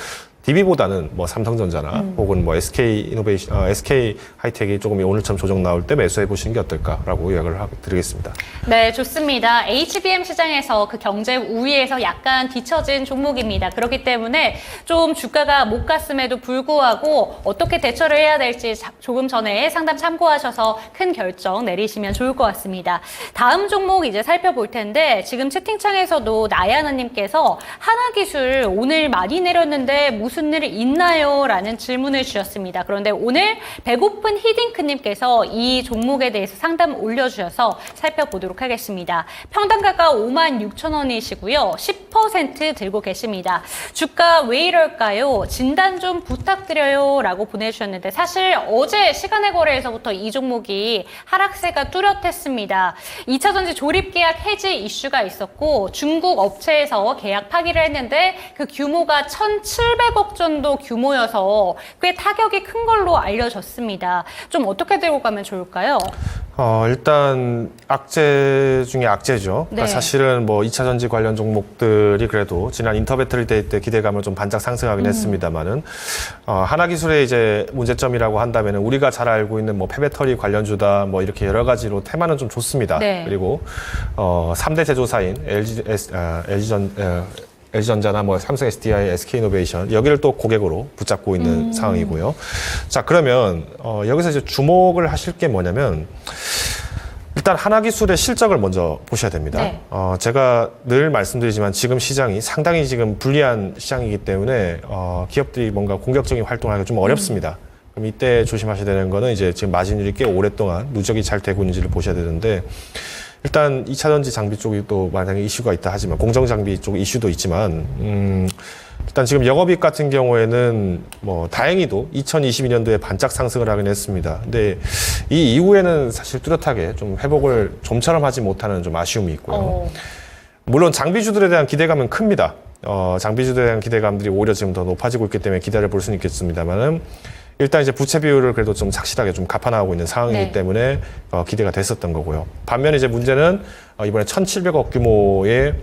DB보다는 뭐 삼성전자나 혹은 뭐 SK 이노베이션, SK 하이텍이 조금 오늘처럼 조정 나올 때 매수해 보시는 게 어떨까라고 이야기를 드리겠습니다. 네, 좋습니다. HBM 시장에서 그 경제 우위에서 약간 뒤처진 종목입니다. 그렇기 때문에 좀 주가가 못 갔음에도 불구하고 어떻게 대처를 해야 될지 조금 전에 상담 참고하셔서 큰 결정 내리시면 좋을 것 같습니다. 다음 종목 이제 살펴볼 텐데 지금 채팅창에서도 나야나님께서 하나기술 오늘 많이 내렸는데 무슨 일 있나요? 라는 질문을 주셨습니다. 그런데 오늘 배고픈 히딩크님께서 이 종목에 대해서 상담 올려주셔서 살펴보도록 하겠습니다. 평단가가 56,000원이시고요. 10% 들고 계십니다. 주가 왜 이럴까요? 진단 좀 부탁드려요. 라고 보내주셨는데 사실 어제 시간의 거래에서부터 이 종목이 하락세가 뚜렷했습니다. 2차전지 조립계약 해지 이슈가 있었고 중국 업체에서 계약 파기를 했는데 그 규모가 1,700억 정도 규모여서 꽤 타격이 큰 걸로 알려졌습니다. 좀 어떻게 들고 가면 좋을까요? 일단 악재 중에 악재죠. 그러니까 네. 사실은 뭐 2차 전지 관련 종목들이 그래도 지난 인터배터리 데이 때 기대감을 좀 반짝 상승하긴 했습니다만은 하나기술의 이제 문제점이라고 한다면은 우리가 잘 알고 있는 뭐 폐배터리 관련주다 뭐 이렇게 여러 가지로 테마는 좀 좋습니다. 네. 그리고 3대 제조사인 LG전자나 뭐 삼성 SDI, SK이노베이션 여기를 또 고객으로 붙잡고 있는 상황이고요. 자, 그러면 여기서 이제 주목을 하실 게 뭐냐면 일단 하나기술의 실적을 먼저 보셔야 됩니다. 네. 제가 늘 말씀드리지만 지금 시장이 상당히 지금 불리한 시장이기 때문에 기업들이 뭔가 공격적인 활동을 하기가 좀 어렵습니다. 그럼 이때 조심하셔야 되는 거는 이제 지금 마진율이 꽤 오랫동안 누적이 잘 되고 있는지를 보셔야 되는데 일단 2차 전지 장비 쪽이 또 만약에 이슈가 있다 하지만 공정 장비 쪽 이슈도 있지만 일단 지금 영업이익 같은 경우에는 뭐 다행히도 2022년도에 반짝 상승을 하긴 했습니다. 근데 이 이후에는 사실 뚜렷하게 좀 회복을 좀처럼 하지 못하는 좀 아쉬움이 있고요. 물론 장비주들에 대한 기대감은 큽니다. 장비주들에 대한 기대감들이 오히려 지금 더 높아지고 있기 때문에 기다려 볼 수는 있겠습니다만은 일단 이제 부채 비율을 그래도 좀 착실하게 좀 갚아나가고 있는 상황이기 네. 때문에 기대가 됐었던 거고요. 반면에 이제 문제는 이번에 1,700억 규모의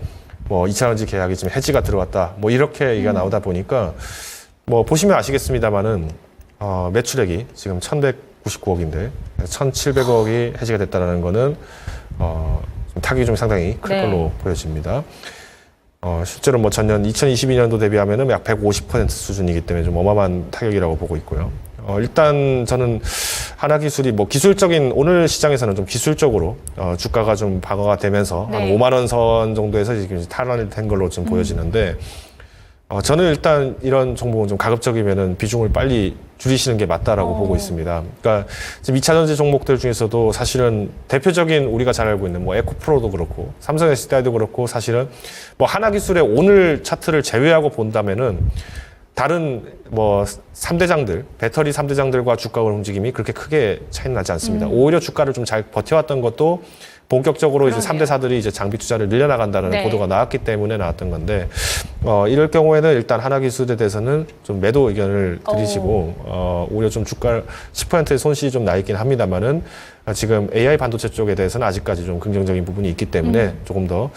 뭐 2차 전지 계약이 지금 해지가 들어왔다. 뭐 이렇게 얘기가 나오다 보니까 뭐 보시면 아시겠습니다만은 매출액이 지금 1,199억인데 1,700억이 해지가 됐다는 거는 좀 타격이 좀 상당히 클 네. 걸로 보여집니다. 실제로 뭐 전년 2022년도 대비하면은 약 150% 수준이기 때문에 좀 어마어마한 타격이라고 보고 있고요. 일단 저는 하나기술이 뭐 기술적인 오늘 시장에서는 좀 기술적으로 주가가 좀 방어가 되면서 네. 한 5만 원 선 정도에서 지금 탈환이 된 걸로 좀 보여지는데 저는 일단 이런 종목은 좀 가급적이면은 비중을 빨리 줄이시는 게 맞다라고 보고 있습니다. 그러니까 지금 2차 전지 종목들 중에서도 사실은 대표적인 우리가 잘 알고 있는 뭐 에코프로도 그렇고 삼성 SDI도 그렇고 사실은 뭐 하나기술의 오늘 차트를 제외하고 본다면은 다른 뭐 3대장들, 배터리 3대장들과 주가 움직임이 그렇게 크게 차이는 나지 않습니다. 오히려 주가를 좀 잘 버텨왔던 것도 본격적으로 이제 3대사들이 이제 장비 투자를 늘려나간다는 네. 보도가 나왔기 때문에 나왔던 건데, 이럴 경우에는 일단 하나기술에 대해서는 좀 매도 의견을 드리시고, 오히려 좀 주가 10%의 손실이 좀 나 있긴 합니다만은, 지금 AI 반도체 쪽에 대해서는 아직까지 좀 긍정적인 부분이 있기 때문에 조금 더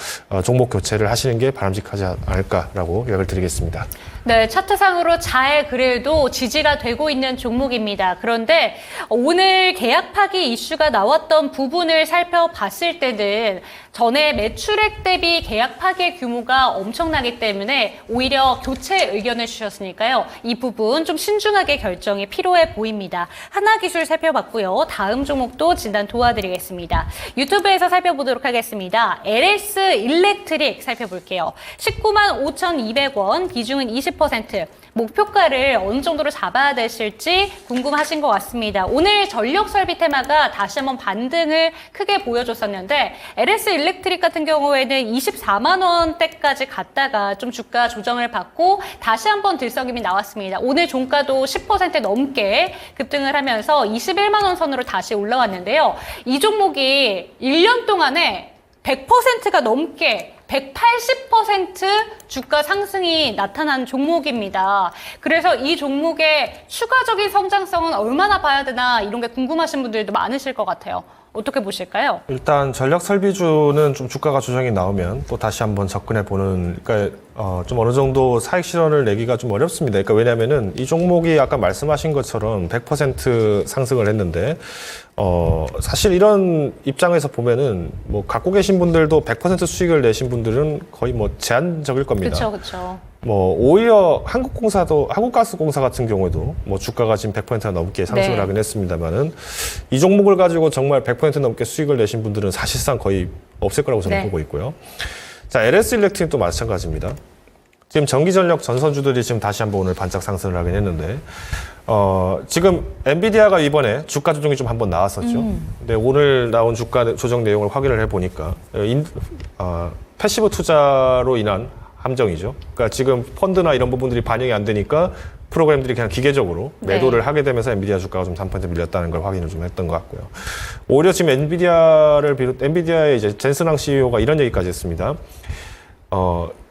종목 교체를 하시는 게 바람직하지 않을까라고 이야기를 드리겠습니다. 네, 차트상으로 잘 그래도 지지가 되고 있는 종목입니다. 그런데 오늘 계약 파기 이슈가 나왔던 부분을 살펴봤을 때는 전에 매출액 대비 계약 파기의 규모가 엄청나기 때문에 오히려 교체 의견을 주셨으니까요. 이 부분 좀 신중하게 결정이 필요해 보입니다. 하나기술 살펴봤고요. 다음 종목도 진단 도와드리겠습니다. 유튜브에서 살펴보도록 하겠습니다. LS 일렉트릭 살펴볼게요. 19만 5,200원, 비중은 20%. 목표가를 어느 정도로 잡아야 되실지 궁금하신 것 같습니다. 오늘 전력 설비 테마가 다시 한번 반등을 크게 보여줬었는데 LS 일렉트릭 같은 경우에는 24만 원대까지 갔다가 좀 주가 조정을 받고 다시 한번 들썩임이 나왔습니다. 오늘 종가도 10% 넘게 급등을 하면서 21만 원 선으로 다시 올라왔는데요. 이 종목이 1년 동안에 100%가 넘게 180% 주가 상승이 나타난 종목입니다. 그래서 이 종목의 추가적인 성장성은 얼마나 봐야 되나 이런 게 궁금하신 분들도 많으실 것 같아요. 어떻게 보실까요? 일단 전력 설비주는 좀 주가가 조정이 나오면 또 다시 한번 접근해 보는, 그러니까 좀 어느 정도 사익 실현을 내기가 좀 어렵습니다. 그러니까 왜냐하면은 이 종목이 아까 말씀하신 것처럼 100% 상승을 했는데 사실 이런 입장에서 보면은 뭐 갖고 계신 분들도 100% 수익을 내신 분들은 거의 뭐 제한적일 겁니다. 그렇죠. 뭐 오히려 한국가스공사 같은 경우에도 뭐 주가가 지금 100%가 넘게 상승을 네. 하긴 했습니다만은 이 종목을 가지고 정말 100% 넘게 수익을 내신 분들은 사실상 거의 없을 거라고 저는 네. 보고 있고요. 자, LS 일렉트릭도 마찬가지입니다. 지금 전기전력 전선주들이 지금 다시 한번 오늘 반짝 상승을 하긴 했는데 지금 엔비디아가 이번에 주가 조정이 좀 한번 나왔었죠. 근데 오늘 나온 주가 조정 내용을 확인을 해보니까 패시브 투자로 인한 함정이죠. 그러니까 지금 펀드나 이런 부분들이 반영이 안 되니까 프로그램들이 그냥 기계적으로 매도를 하게 되면서 엔비디아 주가가 좀 3% 밀렸다는 걸 확인을 좀 했던 것 같고요. 오히려 지금 엔비디아의 이제 젠슨왕 CEO가 이런 얘기까지 했습니다.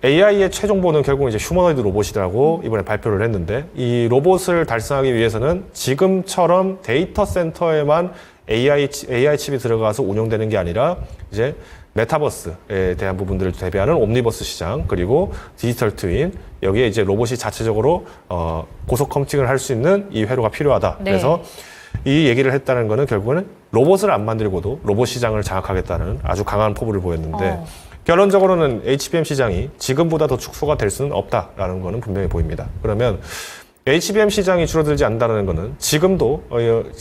AI의 최종본은 결국 이제 휴머노이드 로봇이라고 이번에 발표를 했는데 이 로봇을 달성하기 위해서는 지금처럼 데이터 센터에만 AI 칩이 들어가서 운영되는 게 아니라 이제 메타버스에 대한 부분들을 대비하는 옴니버스 시장, 그리고 디지털 트윈, 여기에 이제 로봇이 자체적으로 고속 컴퓨팅을 할 수 있는 이 회로가 필요하다. 네. 그래서 이 얘기를 했다는 거는 결국은 로봇을 안 만들고도 로봇 시장을 장악하겠다는 아주 강한 포부를 보였는데 결론적으로는 HBM 시장이 지금보다 더 축소가 될 수는 없다라는 거는 분명히 보입니다. 그러면 HBM 시장이 줄어들지 않는다는 것은 지금도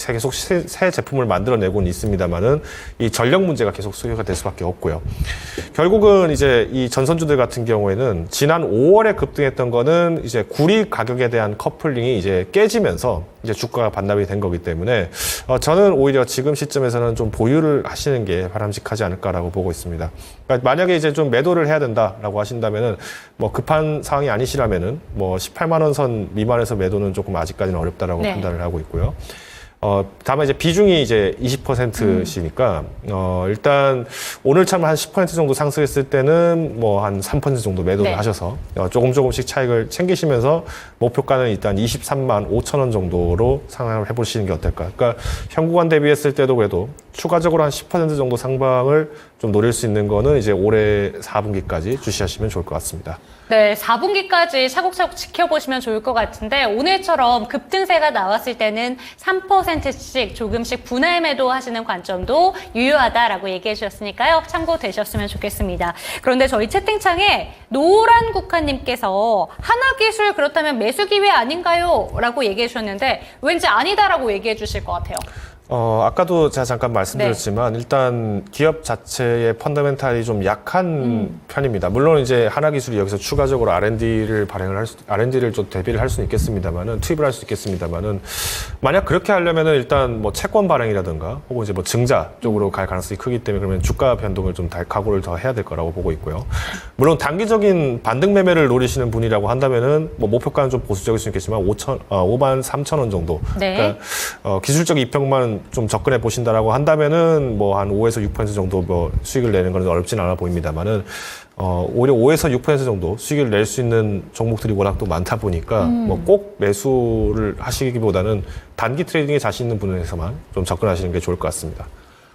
계속 새 제품을 만들어내고는 있습니다만은 이 전력 문제가 계속 수요가 될 수밖에 없고요. 결국은 이제 이 전선주들 같은 경우에는 지난 5월에 급등했던 거는 이제 구리 가격에 대한 커플링이 이제 깨지면서 이제 주가가 반납이 된 거기 때문에 저는 오히려 지금 시점에서는 좀 보유를 하시는 게 바람직하지 않을까라고 보고 있습니다. 그러니까 만약에 이제 좀 매도를 해야 된다라고 하신다면은 뭐 급한 상황이 아니시라면은 뭐 18만 원 선 미만에서 매도는 조금 아직까지는 어렵다라고 판단을 하고 있고요. 다만 이제 비중이 이제 20%시니까, 일단 오늘처럼 한 10% 정도 상승했을 때는 뭐 한 3% 정도 매도를 하셔서 조금씩 차익을 챙기시면서 목표가는 일단 23만 5천 원 정도로 상향을 해보시는 게 어떨까. 그러니까 현구간 대비했을 때도 그래도 추가적으로 한 10% 정도 상방을 좀 노릴 수 있는 거는 이제 올해 4분기까지 주시하시면 좋을 것 같습니다. 네, 4분기까지 차곡차곡 지켜보시면 좋을 것 같은데 오늘처럼 급등세가 나왔을 때는 3%씩 조금씩 분할 매도하시는 관점도 유효하다라고 얘기해 주셨으니까요. 참고되셨으면 좋겠습니다. 그런데 저희 채팅창에 노란 국화님께서 하나기술 그렇다면 매수 기회 아닌가요? 라고 얘기해 주셨는데 왠지 아니다라고 얘기해 주실 것 같아요. 아까도 제가 잠깐 말씀드렸지만 일단 기업 자체의 펀더멘탈이 좀 약한 편입니다. 물론 이제 하나기술이 여기서 추가적으로 R&D를 좀 대비를 할 수는 있겠습니다만은 투입을 할 수 있겠습니다만은 만약 그렇게 하려면은 일단 뭐 채권 발행이라든가 혹은 이제 뭐 증자 쪽으로 갈 가능성이 크기 때문에 그러면 주가 변동을 좀 각오를 더 해야 될 거라고 보고 있고요. 물론 단기적인 반등 매매를 노리시는 분이라고 한다면은 뭐 목표가는 좀 보수적일 수 있겠지만 5만 3천 원 정도. 네. 그러니까 기술적 이평만 좀 접근해 보신다라고 한다면은 뭐 한 5에서 6% 정도 뭐 수익을 내는 건 어렵진 않아 보입니다만은 오히려 5에서 6% 정도 수익을 낼 수 있는 종목들이 워낙 또 많다 보니까 뭐 꼭 매수를 하시기보다는 단기 트레이딩에 자신 있는 분에서만 좀 접근하시는 게 좋을 것 같습니다.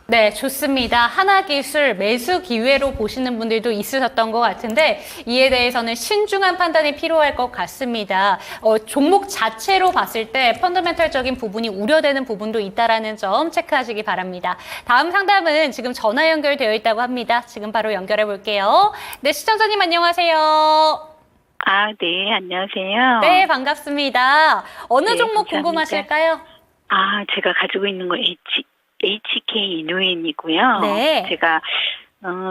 네, 좋습니다. 하나기술 매수 기회로 보시는 분들도 있으셨던 것 같은데 이에 대해서는 신중한 판단이 필요할 것 같습니다. 종목 자체로 봤을 때 펀더멘털적인 부분이 우려되는 부분도 있다라는 점 체크하시기 바랍니다. 다음 상담은 지금 전화 연결되어 있다고 합니다. 지금 바로 연결해 볼게요. 네, 시청자님 안녕하세요. 아, 네, 안녕하세요. 네, 반갑습니다. 어느 네, 종목 감사합니다. 궁금하실까요? 아, 제가 가지고 있는 거 HK 이노엔이고요. 네. 제가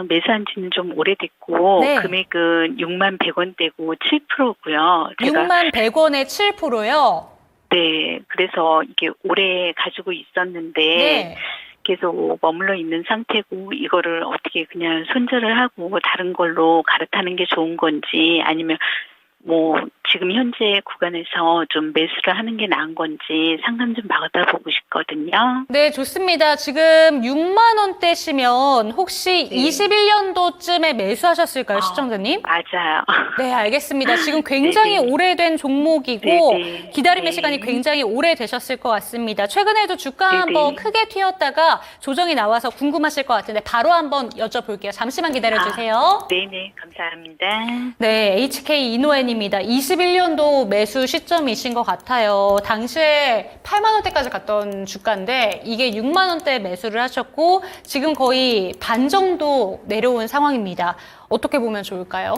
매수한 지는 좀 오래됐고 네. 금액은 6만 100원대고 7%고요. 제가 6만 100원에 7%요? 네, 그래서 이게 오래 가지고 있었는데 네. 계속 머물러 있는 상태고 이거를 어떻게 그냥 손절을 하고 다른 걸로 갈아타는 게 좋은 건지 아니면 뭐 지금 현재 구간에서 좀 매수를 하는 게 나은 건지 상담 좀 받아보고 싶거든요. 네, 좋습니다. 지금 6만 원대시면 혹시 네. 21년도쯤에 매수하셨을까요, 시청자님? 맞아요. 네, 알겠습니다. 지금 굉장히 네네. 오래된 종목이고 네네. 기다림의 네. 시간이 굉장히 오래되셨을 것 같습니다. 최근에도 주가 네네. 한번 크게 튀었다가 조정이 나와서 궁금하실 것 같은데 바로 한번 여쭤볼게요. 잠시만 기다려주세요. 네네, 감사합니다. 네, HK 이노엔입니다. 21년도 매수 시점이신 것 같아요. 당시에 8만 원대까지 갔던 주가인데 이게 6만 원대 매수를 하셨고 지금 거의 반 정도 내려온 상황입니다. 어떻게 보면 좋을까요?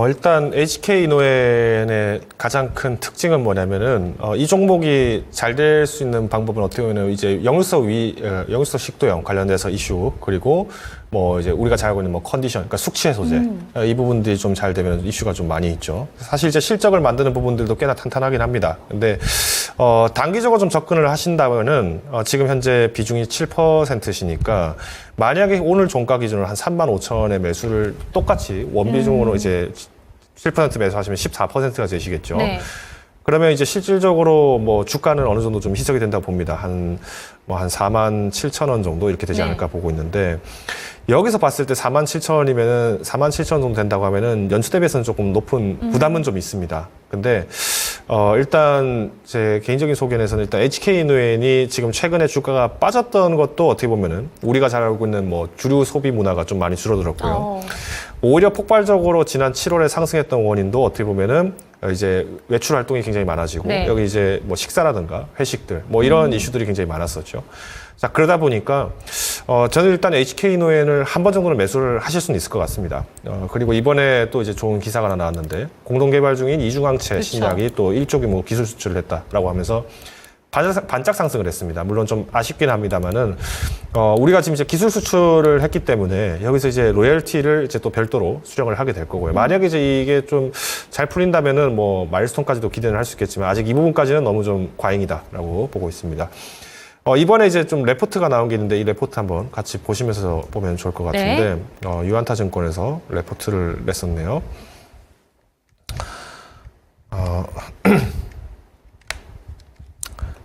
일단 HK 이노엔의 가장 큰 특징은 뭐냐면은 이 종목이 잘 될 수 있는 방법은 어떻게 보면 이제 역류성 식도염 관련돼서 이슈 그리고 뭐 이제 우리가 잘 알고 있는 뭐 컨디션, 그러니까 숙취 해소제 이 부분들이 좀 잘 되면 이슈가 좀 많이 있죠. 사실 이제 실적을 만드는 부분들도 꽤나 탄탄하긴 합니다. 근데 단기적으로 좀 접근을 하신다면은 지금 현재 비중이 7%시니까 만약에 오늘 종가 기준으로 한 35,000원의 매수를 똑같이 원비중으로 이제 7% 매수하시면 14%가 되시겠죠. 네. 그러면 이제 실질적으로 뭐 주가는 어느 정도 좀 희석이 된다고 봅니다. 한 47,000원 정도 이렇게 되지 네. 않을까 보고 있는데 여기서 봤을 때 47,000원이면은 47,000원 정도 된다고 하면은 연초 대비해서는 조금 높은 부담은 좀 있습니다. 근데 일단 제 개인적인 소견에서는 일단 HK이노엔이 지금 최근에 주가가 빠졌던 것도 어떻게 보면은 우리가 잘 알고 있는 뭐 주류 소비 문화가 좀 많이 줄어들었고요. 오히려 폭발적으로 지난 7월에 상승했던 원인도 어떻게 보면은 이제 외출 활동이 굉장히 많아지고 네. 여기 이제 뭐 식사라든가 회식들 뭐 이런 이슈들이 굉장히 많았었죠. 자, 그러다 보니까 저는 일단 HK이노엔을 한 번 정도는 매수를 하실 수는 있을 것 같습니다. 그리고 이번에 또 이제 좋은 기사가 하나 나왔는데 공동 개발 중인 이중항체 그쵸. 신약이 또 1조 규모 기술 수출을 했다라고 하면서 반짝 상승을 했습니다. 물론 좀 아쉽긴 합니다만은 우리가 지금 이제 기술 수출을 했기 때문에 여기서 이제 로열티를 이제 또 별도로 수령을 하게 될 거고요. 만약에 이제 이게 좀 잘 풀린다면은 뭐 마일스톤까지도 기대는 할 수 있겠지만 아직 이 부분까지는 너무 좀 과잉이다라고 보고 있습니다. 이번에 이제 좀 레포트가 나온 게 있는데 이 레포트 한번 같이 보시면서 보면 좋을 것 같은데 유한타증권에서 레포트를 냈었네요.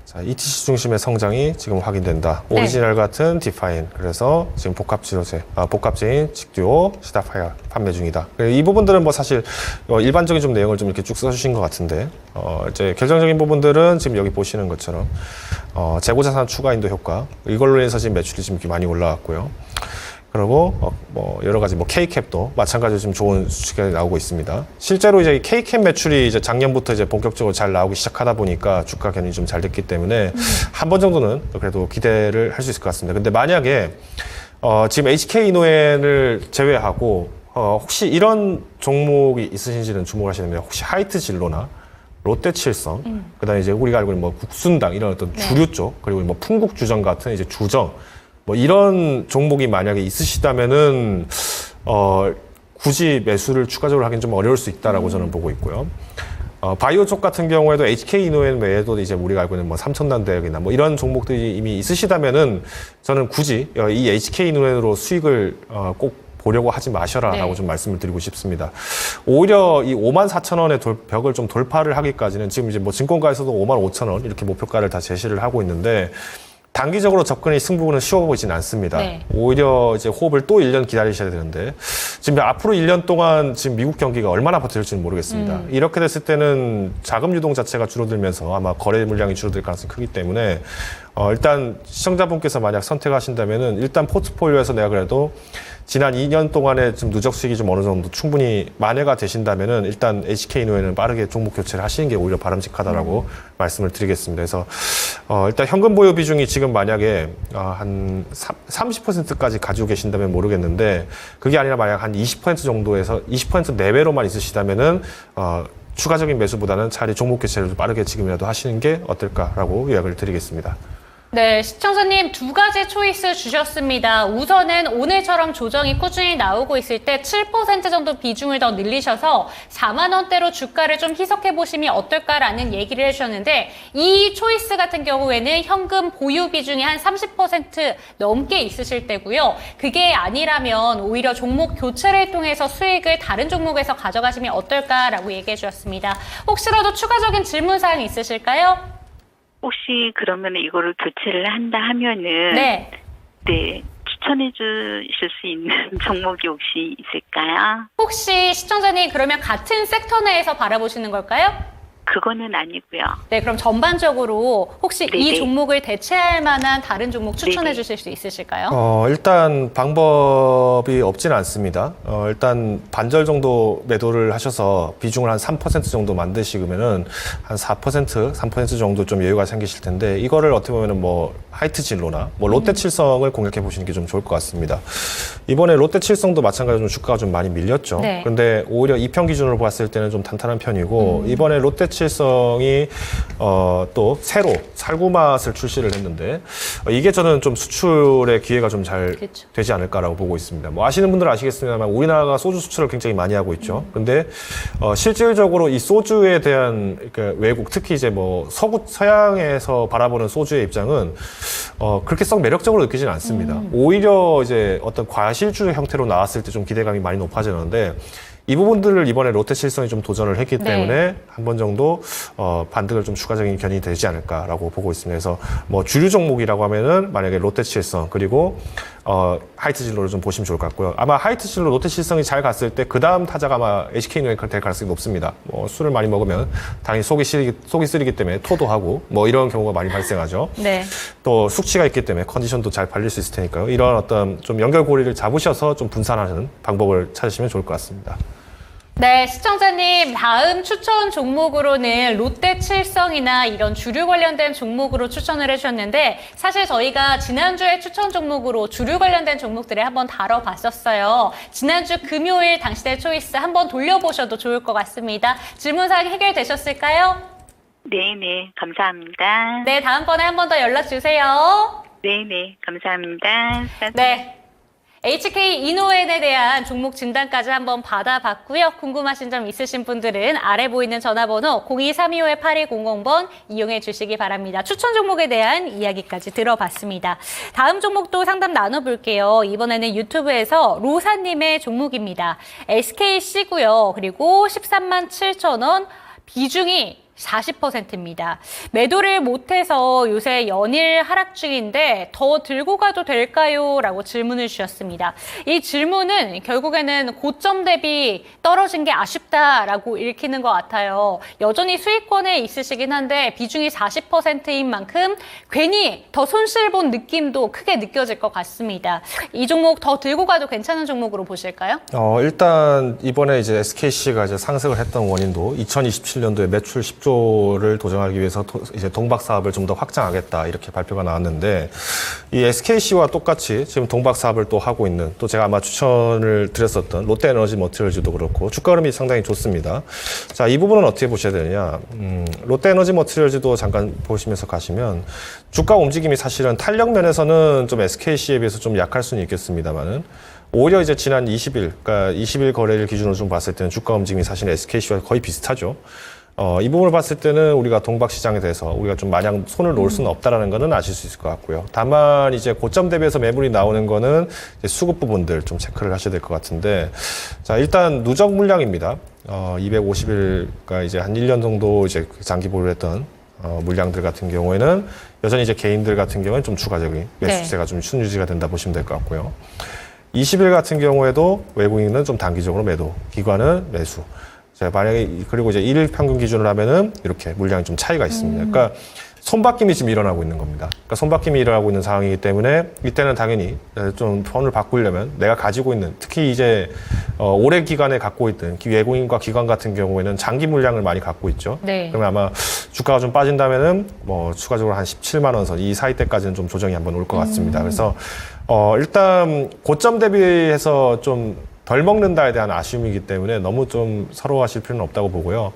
자, ETC 중심의 성장이 지금 확인된다. 네. 오리지널 같은 디파인. 그래서 지금 복합제인 직듀오 시다파이어 판매 중이다. 이 부분들은 뭐 사실 일반적인 좀 내용을 좀 이렇게 쭉 써주신 것 같은데, 이제 결정적인 부분들은 지금 여기 보시는 것처럼, 재고자산 추가 인도 효과. 이걸로 인해서 지금 매출이 지금 이렇게 많이 올라왔고요. 그리고 뭐 여러 가지 뭐 K캡도 마찬가지로 지금 좋은 수치가 나오고 있습니다. 실제로 이제 K캡 매출이 이제 작년부터 이제 본격적으로 잘 나오기 시작하다 보니까 주가 견인이 좀 잘 됐기 때문에 한 번 정도는 그래도 기대를 할 수 있을 것 같습니다. 근데 만약에 지금 HK이노엔을 제외하고 혹시 이런 종목이 있으신지는 주목하시는데 혹시 하이트 진로나 롯데칠성, 그다음에 이제 우리가 알고 있는 뭐 국순당 이런 어떤 주류 쪽 그리고 뭐 풍국주정 같은 이제 주정 뭐 이런 종목이 만약에 있으시다면은 굳이 매수를 추가적으로 하긴 좀 어려울 수 있다라고 저는 보고 있고요. 바이오 쪽 같은 경우에도 HK이노엔 외에도 이제 우리가 알고 있는 뭐 삼천단대역이나 뭐 이런 종목들이 이미 있으시다면은 저는 굳이 이 HK이노엔으로 수익을 꼭 보려고 하지 마셔라라고 네. 좀 말씀을 드리고 싶습니다. 오히려 이 54,000원의 벽을 좀 돌파를 하기까지는 지금 이제 뭐 증권가에서도 55,000원 이렇게 목표가를 다 제시를 하고 있는데 단기적으로 접근이 승부는 쉬워 보이진 않습니다. 네. 오히려 이제 호흡을 또 1년 기다리셔야 되는데 지금 앞으로 1년 동안 지금 미국 경기가 얼마나 버틸지는 모르겠습니다. 이렇게 됐을 때는 자금 유동 자체가 줄어들면서 아마 거래 물량이 줄어들 가능성이 크기 때문에 일단 시청자분께서 만약 선택하신다면은 일단 포트폴리오에서 내가 그래도 지난 2년 동안의 좀 누적 수익이 좀 어느 정도 충분히 만회가 되신다면은 일단 HK이노엔은 빠르게 종목 교체를 하시는 게 오히려 바람직하다라고 말씀을 드리겠습니다. 그래서 일단 현금 보유 비중이 지금 만약에 한 30%까지 가지고 계신다면 모르겠는데 그게 아니라 만약 한 20% 정도에서 20% 내외로만 있으시다면은 추가적인 매수보다는 차라리 종목 교체를 빠르게 지금이라도 하시는 게 어떨까라고 요약을 드리겠습니다. 네, 시청자님 두 가지 초이스 주셨습니다. 우선은 오늘처럼 조정이 꾸준히 나오고 있을 때 7% 정도 비중을 더 늘리셔서 4만 원대로 주가를 좀 희석해 보시면 어떨까라는 얘기를 해주셨는데 이 초이스 같은 경우에는 현금 보유 비중이 한 30% 넘게 있으실 때고요. 그게 아니라면 오히려 종목 교체를 통해서 수익을 다른 종목에서 가져가시면 어떨까라고 얘기해 주셨습니다. 혹시라도 추가적인 질문 사항 있으실까요? 혹시 그러면 이거를 교체를 한다 하면은 네. 네, 추천해 주실 수 있는 종목이 혹시 있을까요? 혹시 시청자님 그러면 같은 섹터 내에서 바라보시는 걸까요? 그거는 아니고요. 네, 그럼 전반적으로 혹시 이 네네. 종목을 대체할 만한 다른 종목 추천해 네네. 주실 수 있으실까요? 일단 방법이 없지는 않습니다. 일단 반절 정도 매도를 하셔서 비중을 한 3% 정도 만드시면은 한 3% 정도 좀 여유가 생기실 텐데 이거를 어떻게 보면은 뭐 하이트 진로나 뭐 롯데 칠성을 공략해 보시는 게 좀 좋을 것 같습니다. 이번에 롯데 칠성도 마찬가지로 주가가 좀 많이 밀렸죠. 네. 근데 오히려 2편 기준으로 봤을 때는 좀 탄탄한 편이고 이번에 롯데 칠성이 또 새로 살구맛을 출시를 했는데 이게 저는 좀 수출의 기회가 좀 잘 그렇죠. 되지 않을까라고 보고 있습니다. 뭐 아시는 분들은 아시겠습니다만 우리나라가 소주 수출을 굉장히 많이 하고 있죠. 근데 실질적으로 이 소주에 대한 그러니까 외국 특히 이제 뭐 서양에서 바라보는 소주의 입장은 그렇게 썩 매력적으로 느끼지는 않습니다. 오히려 이제 어떤 과실주 형태로 나왔을 때 좀 기대감이 많이 높아지는데 이 부분들을 이번에 롯데 칠성이 좀 도전을 했기 네. 때문에 한 번 정도 반등을 좀 추가적인 견인이 되지 않을까라고 보고 있습니다. 그래서 뭐 주류 종목이라고 하면은 만약에 롯데 칠성 그리고 하이트 진로를 좀 보시면 좋을 것 같고요. 아마 하이트 진로 롯데 칠성이 잘 갔을 때 그 다음 타자가 아마 SK이노엔카 될 가능성이 높습니다. 뭐 술을 많이 먹으면 당연히 속이 쓰리기 때문에 토도 하고 뭐 이런 경우가 많이 발생하죠. 네. 또 숙취가 있기 때문에 컨디션도 잘 발릴 수 있을 테니까요. 이런 어떤 좀 연결고리를 잡으셔서 좀 분산하는 방법을 찾으시면 좋을 것 같습니다. 네, 시청자님 다음 추천 종목으로는 롯데 칠성이나 이런 주류 관련된 종목으로 추천을 해주셨는데 사실 저희가 지난주에 추천 종목으로 주류 관련된 종목들을 한번 다뤄봤었어요. 지난주 금요일 당시의 초이스 한번 돌려보셔도 좋을 것 같습니다. 질문사항 해결되셨을까요? 네네, 감사합니다. 네, 다음번에 한 번 더 연락 주세요. 네네, 감사합니다. 네. HK 이노엔에 대한 종목 진단까지 한번 받아봤고요. 궁금하신 점 있으신 분들은 아래 보이는 전화번호 02-325-8200번 이용해 주시기 바랍니다. 추천 종목에 대한 이야기까지 들어봤습니다. 다음 종목도 상담 나눠볼게요. 이번에는 유튜브에서 로사님의 종목입니다. SKC고요. 그리고 13만 7천 원 비중이 40%입니다. 매도를 못해서 요새 연일 하락 중인데 더 들고 가도 될까요? 라고 질문을 주셨습니다. 이 질문은 결국에는 고점 대비 떨어진 게 아쉽다라고 읽히는 것 같아요. 여전히 수익권에 있으시긴 한데 비중이 40%인 만큼 괜히 더 손실 본 느낌도 크게 느껴질 것 같습니다. 이 종목 더 들고 가도 괜찮은 종목으로 보실까요? 일단 이번에 이제 SKC가 이제 상승을 했던 원인도 2027년도에 매출 10조를 도전하기 위해서 이제 동박 사업을 좀 더 확장하겠다 이렇게 발표가 나왔는데 이 SKC와 똑같이 지금 동박 사업을 또 하고 있는 또 제가 아마 추천을 드렸었던 롯데에너지 머티리얼즈도 그렇고 주가 흐름이 상당히 좋습니다. 자, 이 부분은 어떻게 보셔야 되느냐? 롯데에너지 머티리얼즈도 잠깐 보시면서 가시면 주가 움직임이 사실은 탄력 면에서는 좀 SKC에 비해서 좀 약할 수는 있겠습니다만은 오히려 이제 지난 20일, 그러니까 20일 거래일 기준으로 좀 봤을 때는 주가 움직임이 사실 SKC와 거의 비슷하죠. 이 부분을 봤을 때는 우리가 동박 시장에 대해서 우리가 좀 마냥 손을 놓을 수는 없다라는 거는 아실 수 있을 것 같고요. 다만 이제 고점 대비해서 매물이 나오는 거는 이제 수급 부분들 좀 체크를 하셔야 될 것 같은데, 자, 일단 누적 물량입니다. 250일가 이제 한 1년 정도 이제 장기 보유를 했던 물량들 같은 경우에는 여전히 이제 개인들 같은 경우에는 좀 추가적인 매수세가 좀 순유지가 된다 보시면 될 것 같고요. 20일 같은 경우에도 외국인은 좀 단기적으로 매도, 기관은 매수. 자, 만약에 그리고 이제 1일 평균 기준으로 하면은 이렇게 물량이 좀 차이가 있습니다. 그러니까 손바뀜이 지금 일어나고 있는 겁니다. 그러니까 손바뀜이 일어나고 있는 상황이기 때문에 이때는 당연히 좀 폰을 바꾸려면 내가 가지고 있는 특히 이제 오래 기간에 갖고 있던 외국인과 기관 같은 경우에는 장기 물량을 많이 갖고 있죠. 네. 그러면 아마 주가가 좀 빠진다면은 뭐 추가적으로 한 17만 원 선 이 사이 때까지는 좀 조정이 한번 올 것 같습니다. 그래서 일단 고점 대비해서 좀 덜 먹는다에 대한 아쉬움이기 때문에 너무 좀 서러워하실 필요는 없다고 보고요.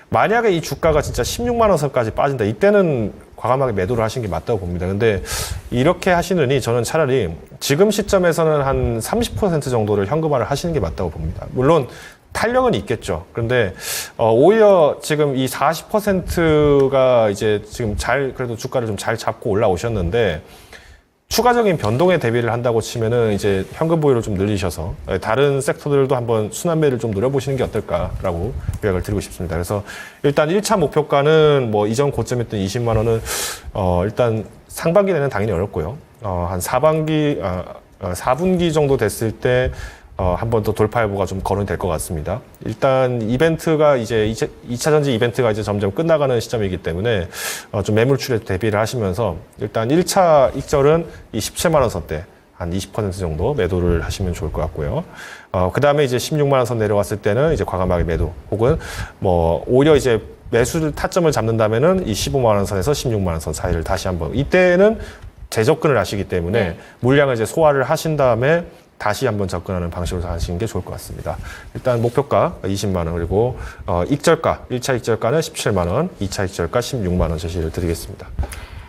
만약에 이 주가가 진짜 16만 원 선까지 빠진다. 이때는 과감하게 매도를 하시는 게 맞다고 봅니다. 근데 이렇게 하시느니 저는 차라리 지금 시점에서는 한 30% 정도를 현금화를 하시는 게 맞다고 봅니다. 물론 탄력은 있겠죠. 그런데 오히려 지금 이 40%가 이제 지금 그래도 주가를 좀 잘 잡고 올라오셨는데 추가적인 변동에 대비를 한다고 치면은 이제 현금 보유를 좀 늘리셔서 다른 섹터들도 한번 순환매를 좀 노려보시는 게 어떨까라고 요약을 드리고 싶습니다. 그래서 일단 1차 목표가는 뭐 이전 고점이었던 20만 원은 일단 상반기 내는 당연히 어렵고요. 한 4분기 정도 됐을 때 한 번 더 돌파해보가 좀 거론이 될 것 같습니다. 일단 이벤트가 이제 2차 전지 이벤트가 이제 점점 끝나가는 시점이기 때문에 좀 매물출에 대비를 하시면서 일단 1차 익절은 이 17만 원 선대 한 20% 정도 매도를 하시면 좋을 것 같고요. 그 다음에 이제 16만 원 선 내려왔을 때는 이제 과감하게 매도 혹은 뭐 오히려 이제 매수 타점을 잡는다면은 이 15만 원 선에서 16만 원 선 사이를 다시 한번 이때는 재접근을 하시기 때문에 물량을 이제 소화를 하신 다음에 다시 한번 접근하는 방식으로 하시는 게 좋을 것 같습니다. 일단 목표가 20만 원 그리고 익절가 1차 익절가는 17만 원, 2차 익절가 16만 원 제시를 드리겠습니다.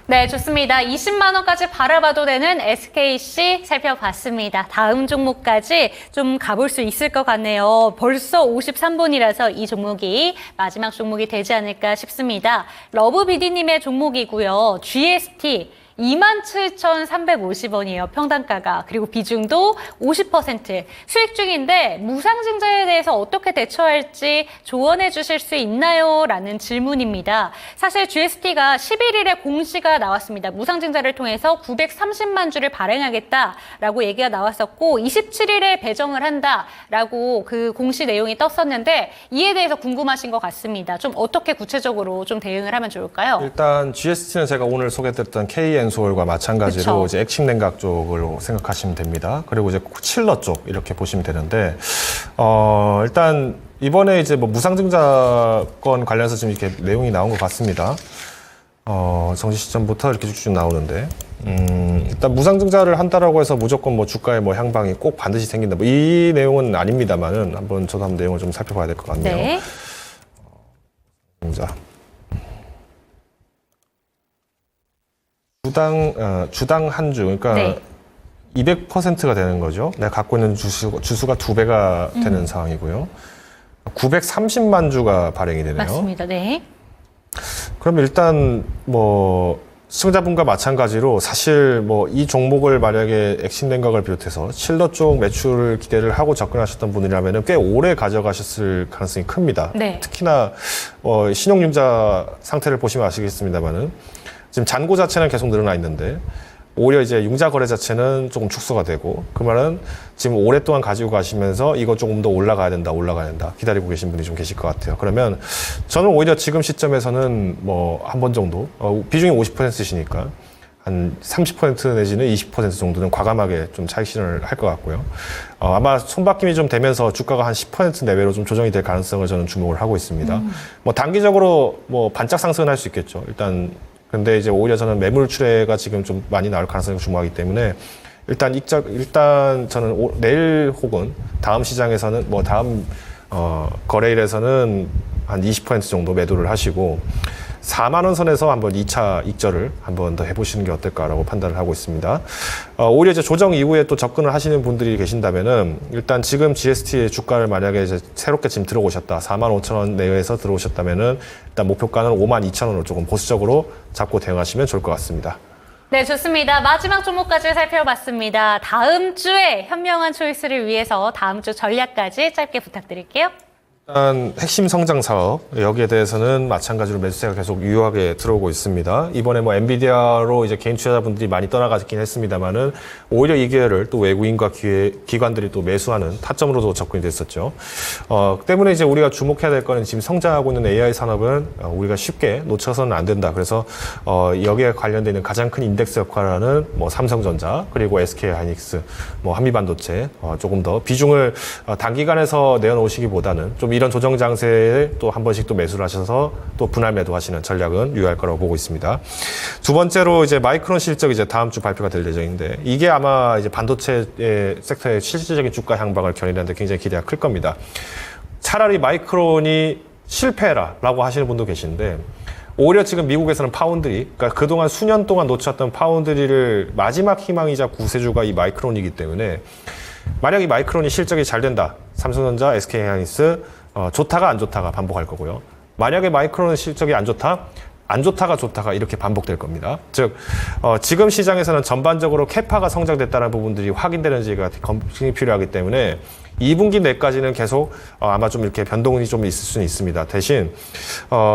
네, 좋습니다. 20만 원까지 바라봐도 되는 SKC 살펴봤습니다. 다음 종목까지 좀 가볼 수 있을 것 같네요. 벌써 53분이라서 이 종목이 마지막 종목이 되지 않을까 싶습니다. 러브비디님의 종목이고요. GST 27,350원이에요. 평단가가. 그리고 비중도 50% 수익 중인데 무상증자에 대해서 어떻게 대처할지 조언해 주실 수 있나요? 라는 질문입니다. 사실 GST가 11일에 공시가 나왔습니다. 무상증자를 통해서 930만 주를 발행하겠다라고 얘기가 나왔었고 27일에 배정을 한다라고 그 공시 내용이 떴었는데 이에 대해서 궁금하신 것 같습니다. 좀 어떻게 구체적으로 좀 대응을 하면 좋을까요? 일단 GST는 제가 오늘 소개드렸던 KN소울과 마찬가지로 그쵸. 이제 액침냉각 쪽으로 생각하시면 됩니다. 그리고 이제 칠러 쪽 이렇게 보시면 되는데 일단 이번에 이제 뭐 무상증자권 관련해서 지금 이렇게 내용이 나온 것 같습니다. 정시 시점부터 이렇게 쭉쭉 나오는데 일단 무상증자를 한다라고 해서 무조건 뭐 주가의 뭐 향방이 꼭 반드시 생긴다. 뭐 이 내용은 아닙니다만은 저도 한번 내용을 좀 살펴봐야 될 것 같네요. 네. 자. 주당 한 주, 그러니까 네. 200%가 되는 거죠. 내가 갖고 있는 주수가 2배가 되는 상황이고요. 930만 주가 발행이 되네요. 맞습니다. 네. 그럼 일단 뭐 시청자분과 마찬가지로 사실 뭐 이 종목을 만약에 액신냉각을 비롯해서 칠러 쪽 매출을 기대를 하고 접근하셨던 분이라면 꽤 오래 가져가셨을 가능성이 큽니다. 네. 특히나 신용융자 상태를 보시면 아시겠습니다만은 지금 잔고 자체는 계속 늘어나 있는데 오히려 이제 융자 거래 자체는 조금 축소가 되고 그 말은 지금 오랫동안 가지고 가시면서 이거 조금 더 올라가야 된다 기다리고 계신 분이 좀 계실 것 같아요. 그러면 저는 오히려 지금 시점에서는 뭐 한 번 정도 비중이 50%시니까 한 30% 내지는 20% 정도는 과감하게 좀 차익 실현을 할 것 같고요. 아마 손바뀜이 좀 되면서 주가가 한 10% 내외로 좀 조정이 될 가능성을 저는 주목을 하고 있습니다. 뭐 단기적으로 뭐 반짝 상승은 할 수 있겠죠. 근데 이제 오히려 저는 매물 출회가 지금 좀 많이 나올 가능성을 주목하기 때문에 일단 저는 내일 혹은 다음 시장에서는 뭐 다음 거래일에서는 한 20% 정도 매도를 하시고 4만 원 선에서 한번 2차 익절을 한번 더 해보시는 게 어떨까라고 판단을 하고 있습니다. 오히려 이제 조정 이후에 또 접근을 하시는 분들이 계신다면은 일단 지금 GST의 주가를 만약에 이제 새롭게 지금 들어오셨다 4만 5천 원 내외에서 들어오셨다면은 일단 목표가는 5만 2천 원으로 조금 보수적으로 잡고 대응하시면 좋을 것 같습니다. 네, 좋습니다. 마지막 종목까지 살펴봤습니다. 다음 주에 현명한 초이스를 위해서 다음 주 전략까지 짧게 부탁드릴게요. 일단 핵심 성장 사업 여기에 대해서는 마찬가지로 매수세가 계속 유효하게 들어오고 있습니다. 이번에 뭐 엔비디아로 이제 개인 투자자분들이 많이 떠나가긴 했습니다만은 오히려 이 기회를 또 외국인과 기관들이 또 매수하는 타점으로도 접근이 됐었죠. 때문에 이제 우리가 주목해야 될 거는 지금 성장하고 있는 AI 산업은 우리가 쉽게 놓쳐서는 안 된다. 그래서 여기에 관련되어 있는 가장 큰 인덱스 역할을 하는 뭐 삼성전자 그리고 SK하이닉스, 뭐 한미반도체 조금 더 비중을 단기간에서 내어놓으시기보다는 좀 이런 조정 장세에 또 한 번씩 또 매수를 하셔서 또 분할 매도하시는 전략은 유효할 거라고 보고 있습니다. 두 번째로 이제 마이크론 실적 이제 다음 주 발표가 될 예정인데 이게 아마 이제 반도체 섹터의 실질적인 주가 향방을 견인하는데 굉장히 기대가 클 겁니다. 차라리 마이크론이 실패라고 하시는 분도 계신데 오히려 지금 미국에서는 파운드리, 그러니까 그동안 수년 동안 놓쳤던 파운드리를 마지막 희망이자 구세주가 이 마이크론이기 때문에 만약 이 마이크론이 실적이 잘 된다. 삼성전자, SK하이닉스 좋다가 안 좋다가 반복할 거고요. 만약에 마이크론 실적이 안 좋다가 좋다가 이렇게 반복될 겁니다. 즉 지금 시장에서는 전반적으로 캐파가 성장됐다는 부분들이 확인되는지가 검증이 필요하기 때문에 2분기 내까지는 계속 아마 좀 이렇게 변동이 좀 있을 수는 있습니다. 대신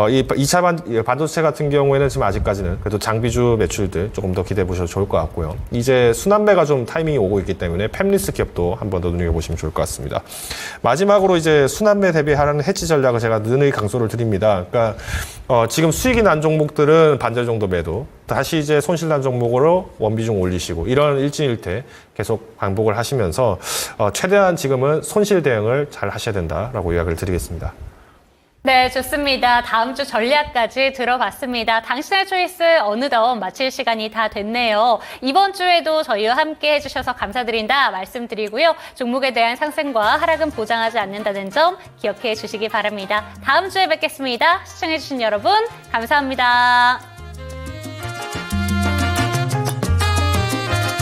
이 2차 반도체 같은 경우에는 지금 아직까지는 그래도 장비주 매출들 조금 더 기대해 보셔도 좋을 것 같고요. 이제 순환매가 좀 타이밍이 오고 있기 때문에 팹리스 기업도 한 번 더 눈여겨보시면 좋을 것 같습니다. 마지막으로 이제 순환매 대비하는 해지 전략을 제가 능히 강조를 드립니다. 그러니까 지금 수익이 난 종목들은 반절 정도 매도, 다시 이제 손실 난 종목으로 원비중 올리시고 이런 일진일퇴 계속 반복을 하시면서 최대한 지금은 손실 대응을 잘 하셔야 된다라고 이야기를 드리겠습니다. 네, 좋습니다. 다음 주 전략까지 들어봤습니다. 당신의 초이스 어느덧 마칠 시간이 다 됐네요. 이번 주에도 저희와 함께 해주셔서 감사드린다 말씀드리고요. 종목에 대한 상승과 하락은 보장하지 않는다는 점 기억해 주시기 바랍니다. 다음 주에 뵙겠습니다. 시청해주신 여러분 감사합니다.